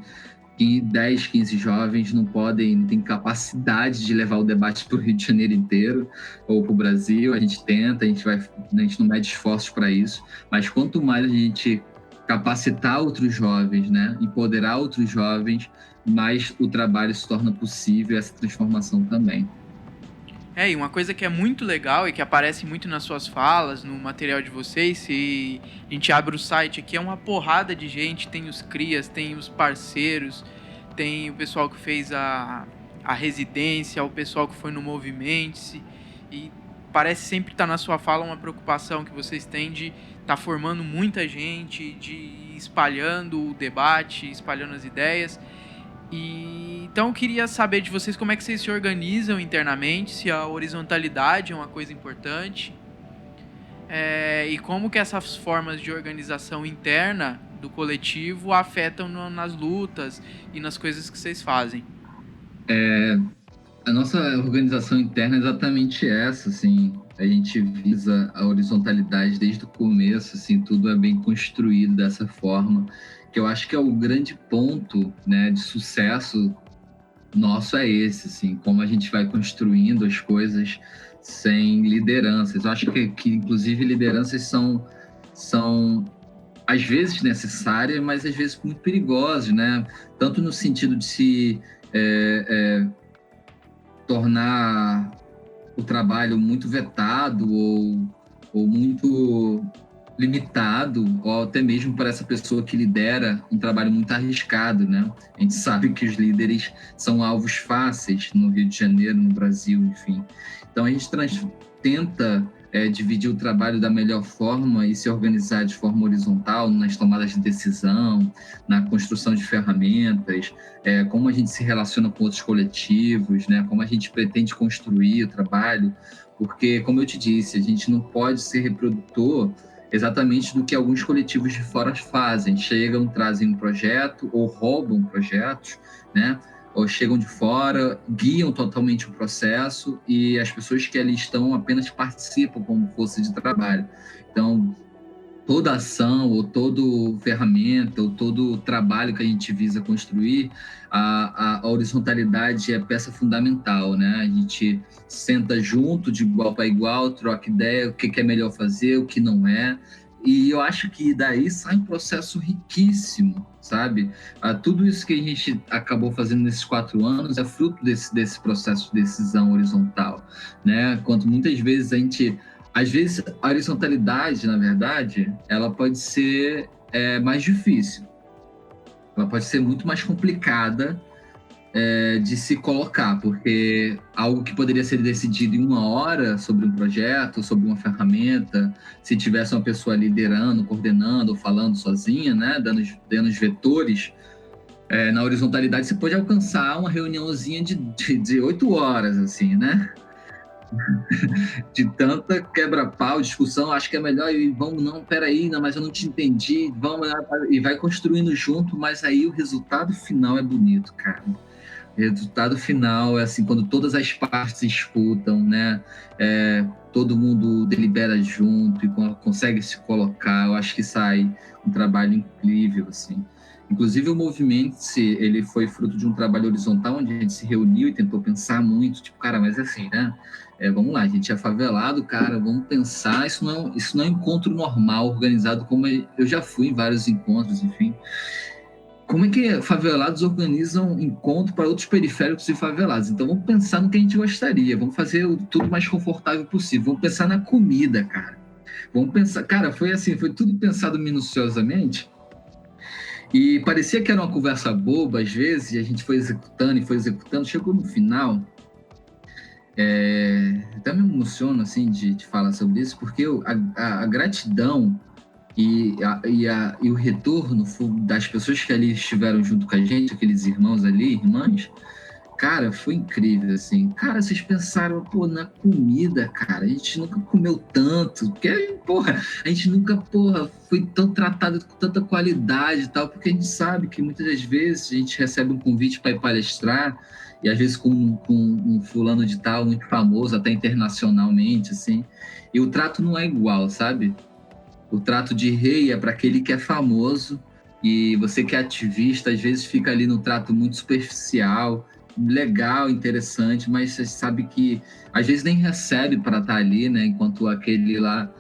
10, 15 jovens não têm capacidade de levar o debate para o Rio de Janeiro inteiro ou para o Brasil. A gente tenta, a gente não mede esforços para isso, mas quanto mais a gente capacitar outros jovens, né, empoderar outros jovens, mais o trabalho se torna possível, essa transformação também. E uma coisa que é muito legal e que aparece muito nas suas falas, no material de vocês, se a gente abre o site aqui, é uma porrada de gente, tem os crias, tem os parceiros, tem o pessoal que fez a residência, o pessoal que foi no Movimente-se, e parece sempre estar na sua fala uma preocupação que vocês têm de estar formando muita gente, de ir espalhando o debate, espalhando as ideias. Então eu queria saber de vocês como é que vocês se organizam internamente, se a horizontalidade é uma coisa importante, e como que essas formas de organização interna do coletivo afetam nas lutas e nas coisas que vocês fazem. A nossa organização interna é exatamente essa, assim, a gente visa a horizontalidade desde o começo, assim, tudo é bem construído dessa forma, que eu acho que é o grande ponto, né, de sucesso nosso é esse, assim, como a gente vai construindo as coisas sem lideranças. Eu acho que inclusive, lideranças são às vezes necessárias, mas às vezes muito perigosas, né? Tanto no sentido de se tornar o trabalho muito vetado ou muito limitado, ou até mesmo para essa pessoa que lidera um trabalho muito arriscado, né? A gente sabe que os líderes são alvos fáceis no Rio de Janeiro, no Brasil, enfim. Então a gente tenta dividir o trabalho da melhor forma e se organizar de forma horizontal nas tomadas de decisão, na construção de ferramentas, como a gente se relaciona com outros coletivos, né? Como a gente pretende construir o trabalho, porque, como eu te disse, a gente não pode ser reprodutor exatamente do que alguns coletivos de fora fazem. Chegam, trazem um projeto ou roubam projetos, né? Ou chegam de fora, guiam totalmente o processo e as pessoas que ali estão apenas participam como força de trabalho. Então, toda ação, ou toda ferramenta, ou todo trabalho que a gente visa construir, a horizontalidade é peça fundamental, né? A gente senta junto, de igual para igual, troca ideia, o que é melhor fazer, o que não é. E eu acho que daí sai um processo riquíssimo, sabe? Tudo isso que a gente acabou fazendo nesses 4 anos é fruto desse processo de decisão horizontal, né? Quanto muitas vezes a gente... Às vezes, a horizontalidade, na verdade, ela pode ser mais difícil. Ela pode ser muito mais complicada de se colocar, porque algo que poderia ser decidido em 1 hora sobre um projeto, sobre uma ferramenta, se tivesse uma pessoa liderando, coordenando, ou falando sozinha, né, dando os vetores, na horizontalidade você pode alcançar uma reuniãozinha de 8 horas, assim, né? De tanta quebra-pau, discussão, acho que é melhor e vamos, não, peraí, não, mas eu não te entendi, vamos lá, e vai construindo junto, mas aí o resultado final é bonito, cara. O resultado final é assim, quando todas as partes escutam, né? Todo mundo delibera junto e consegue se colocar, eu acho que sai um trabalho incrível, assim. Inclusive o Movimento-se, ele foi fruto de um trabalho horizontal, onde a gente se reuniu e tentou pensar muito, tipo, cara, mas assim, né? Vamos lá, a gente é favelado, cara, vamos pensar, isso não é um encontro normal, organizado como eu já fui em vários encontros, enfim. Como é que favelados organizam encontro para outros periféricos e favelados? Então vamos pensar no que a gente gostaria, vamos fazer tudo mais confortável possível, vamos pensar na comida, cara. Vamos pensar, cara, foi assim, foi tudo pensado minuciosamente. E parecia que era uma conversa boba às vezes, e a gente foi executando, chegou no final. Até me emociono assim, de falar sobre isso, porque a gratidão e o retorno das pessoas que ali estiveram junto com a gente, aqueles irmãos ali, irmãs, cara, foi incrível, assim. Cara, vocês pensaram, pô, na comida, cara, a gente nunca comeu tanto, porque, porra, a gente nunca, foi tão tratado com tanta qualidade e tal, porque a gente sabe que muitas das vezes a gente recebe um convite para ir palestrar, e às vezes com um fulano de tal, muito famoso, até internacionalmente, assim, e o trato não é igual, sabe? O trato de rei é para aquele que é famoso, e você que é ativista, às vezes fica ali no trato muito superficial, legal, interessante, mas você sabe que às vezes nem recebe para estar ali, né? Enquanto aquele lá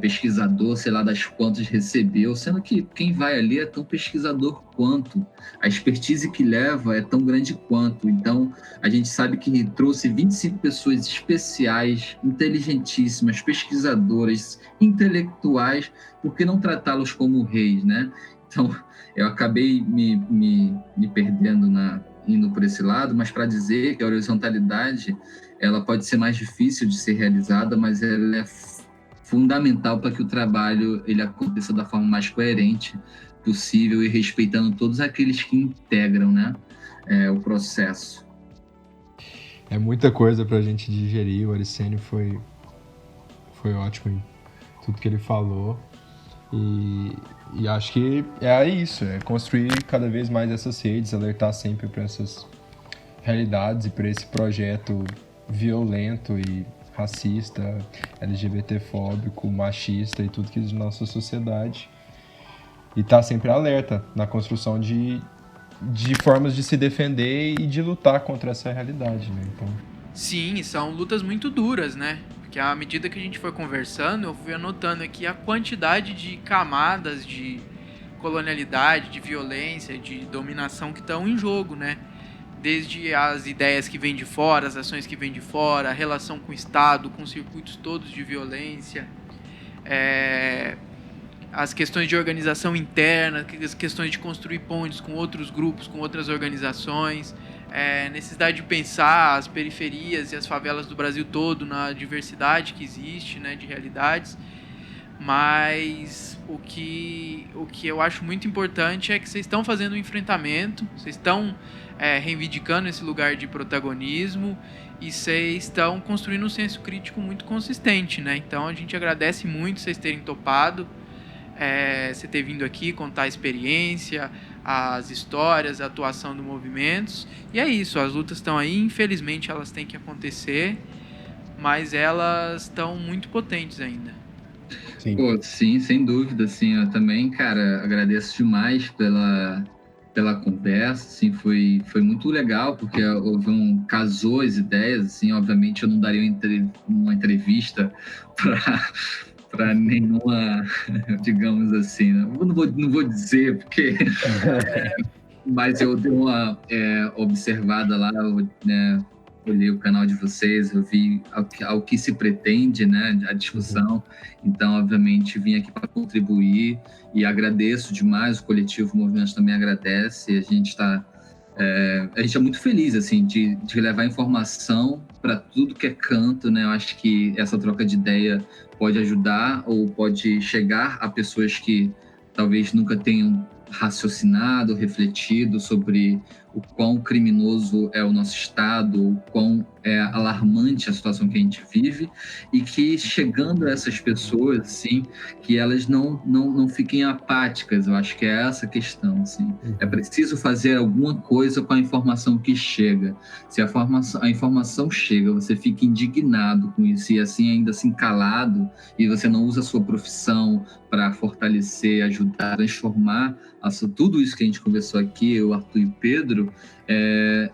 pesquisador, sei lá das quantas recebeu, sendo que quem vai ali é tão pesquisador quanto, a expertise que leva é tão grande quanto. Então, a gente sabe que trouxe 25 pessoas especiais, inteligentíssimas, pesquisadoras, intelectuais, por que não tratá-los como reis, né? Então, eu acabei me perdendo indo por esse lado, mas para dizer que a horizontalidade ela pode ser mais difícil de ser realizada, mas ela é fundamental para que o trabalho ele aconteça da forma mais coerente possível e respeitando todos aqueles que integram, né, o processo. É muita coisa para a gente digerir. O Aricênio foi ótimo em tudo que ele falou. E acho que é isso, é construir cada vez mais essas redes, alertar sempre para essas realidades e para esse projeto violento e racista, LGBTfóbico, machista e tudo que existe na nossa sociedade. E tá sempre alerta na construção de formas de se defender e de lutar contra essa realidade, né? Então... Sim, são lutas muito duras, né? Porque à medida que a gente foi conversando, eu fui anotando aqui a quantidade de camadas de colonialidade, de violência, de dominação que estão em jogo, né? desde as ideias que vêm de fora, as ações que vêm de fora, a relação com o Estado, com os circuitos todos de violência, as questões de organização interna, as questões de construir pontes com outros grupos, com outras organizações, necessidade de pensar as periferias e as favelas do Brasil todo na diversidade que existe, né, de realidades. Mas o que eu acho muito importante é que vocês estão fazendo um enfrentamento, vocês estão reivindicando esse lugar de protagonismo e vocês estão construindo um senso crítico muito consistente, né? Então a gente agradece muito vocês terem topado, você ter vindo aqui contar a experiência, as histórias, a atuação do movimentos. E é isso, as lutas estão aí, infelizmente elas têm que acontecer, mas elas estão muito potentes ainda. Sim. Pô, sim, sem dúvida, assim, eu também, cara, agradeço demais pela conversa, assim, foi muito legal, porque casou as ideias, assim, obviamente eu não daria uma entrevista para nenhuma, digamos assim, não vou dizer, porque... mas eu dei uma observada lá, né, olhei o canal de vocês, eu vi ao que se pretende, né, a discussão. Então, obviamente, vim aqui para contribuir e agradeço demais, o coletivo Movimentos também agradece. A gente é muito feliz, assim, de levar informação para tudo que é canto, né? Eu acho que essa troca de ideia pode ajudar ou pode chegar a pessoas que talvez nunca tenham raciocinado, refletido sobre o quão criminoso é o nosso estado, o quão alarmante a situação que a gente vive, e que chegando a essas pessoas, assim, que elas não fiquem apáticas. Eu acho que é essa a questão, assim. É preciso fazer alguma coisa com a informação que chega. Se a informação chega, você fica indignado com isso e assim ainda assim calado, e você não usa a sua profissão para fortalecer, ajudar, transformar tudo isso que a gente conversou aqui, eu, Arthur e Pedro,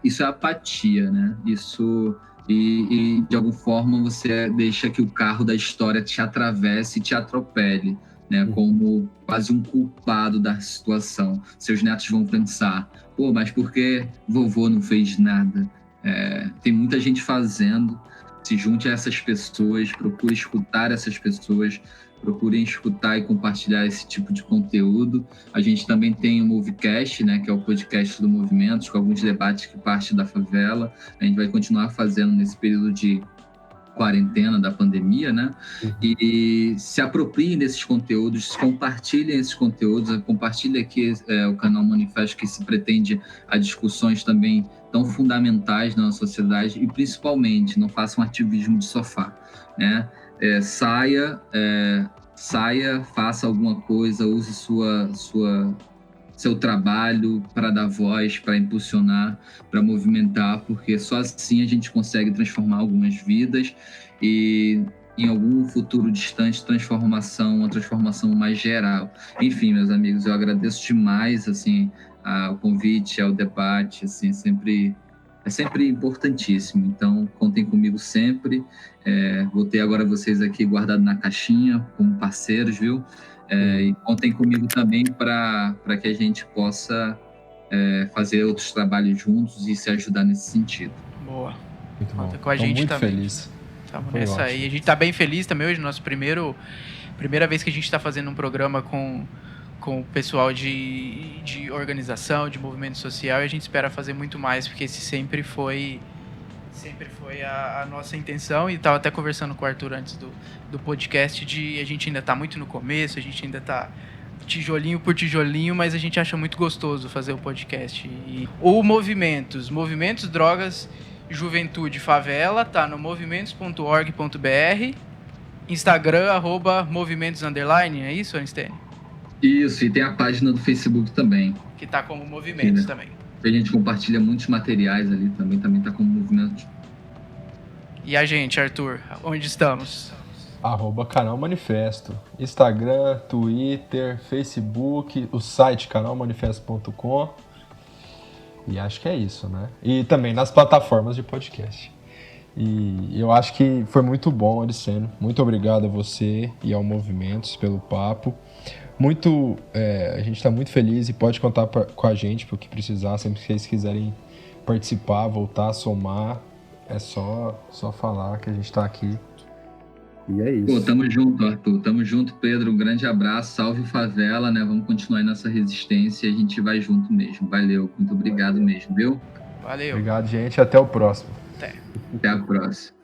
isso é apatia, né? Isso, e de alguma forma você deixa que o carro da história te atravesse e te atropele, né? Como quase um culpado da situação. Seus netos vão pensar, pô, mas por que vovô não fez nada? Tem muita gente fazendo. Se junte a essas pessoas, procure escutar essas pessoas, procurem escutar e compartilhar esse tipo de conteúdo. A gente também tem o Movecast, né, que é o podcast do Movimentos, com alguns debates que partem da favela. A gente vai continuar fazendo nesse período de quarentena da pandemia, né? E se apropriem desses conteúdos, compartilhem esses conteúdos, compartilhem aqui o canal Manifesto, que se pretende a discussões também tão fundamentais na nossa sociedade, e principalmente não façam ativismo de sofá, né? Saia, faça alguma coisa, use seu trabalho para dar voz, para impulsionar, para movimentar, porque só assim a gente consegue transformar algumas vidas e, em algum futuro distante, uma transformação mais geral. Enfim, meus amigos, eu agradeço demais, assim, ao convite, ao debate, assim, é sempre importantíssimo. Então, contem comigo sempre. Vou ter agora vocês aqui guardados na caixinha, como parceiros, viu? E contem comigo também para que a gente possa fazer outros trabalhos juntos e se ajudar nesse sentido. Boa. Muito bom. Conta com a gente muito também. Feliz. Estamos nessa aí. A gente está bem feliz também hoje, nossa primeira vez que a gente está fazendo um programa com o pessoal de organização, de movimento social, e a gente espera fazer muito mais, porque esse sempre foi a nossa intenção. E estava até conversando com o Arthur antes do podcast, a gente ainda está muito no começo, a gente ainda está tijolinho por tijolinho, mas a gente acha muito gostoso fazer o podcast. E o Movimentos, Drogas, Juventude, Favela, tá no movimentos.org.br, Instagram, @movimentos_, é isso, Einstein? Isso, e tem a página do Facebook também. Que tá como Movimentos também. A gente compartilha muitos materiais ali também tá como Movimentos. E a gente, Arthur, onde estamos? @Canal Manifesto. Instagram, Twitter, Facebook, o site canalmanifesto.com. E acho que é isso, né? E também nas plataformas de podcast. E eu acho que foi muito bom, Aliceno. Muito obrigado a você e ao Movimentos pelo papo. A gente está muito feliz e pode contar com a gente para o que precisar, sempre que vocês quiserem participar, voltar a somar, é só falar que a gente tá aqui. E é isso. Pô, tamo junto, Arthur. Tamo junto, Pedro. Um grande abraço. Salve favela, né? Vamos continuar aí nessa resistência e a gente vai junto mesmo. Valeu. Muito obrigado mesmo, viu? Valeu. Obrigado, gente. Até o próximo. Até. Até a próxima.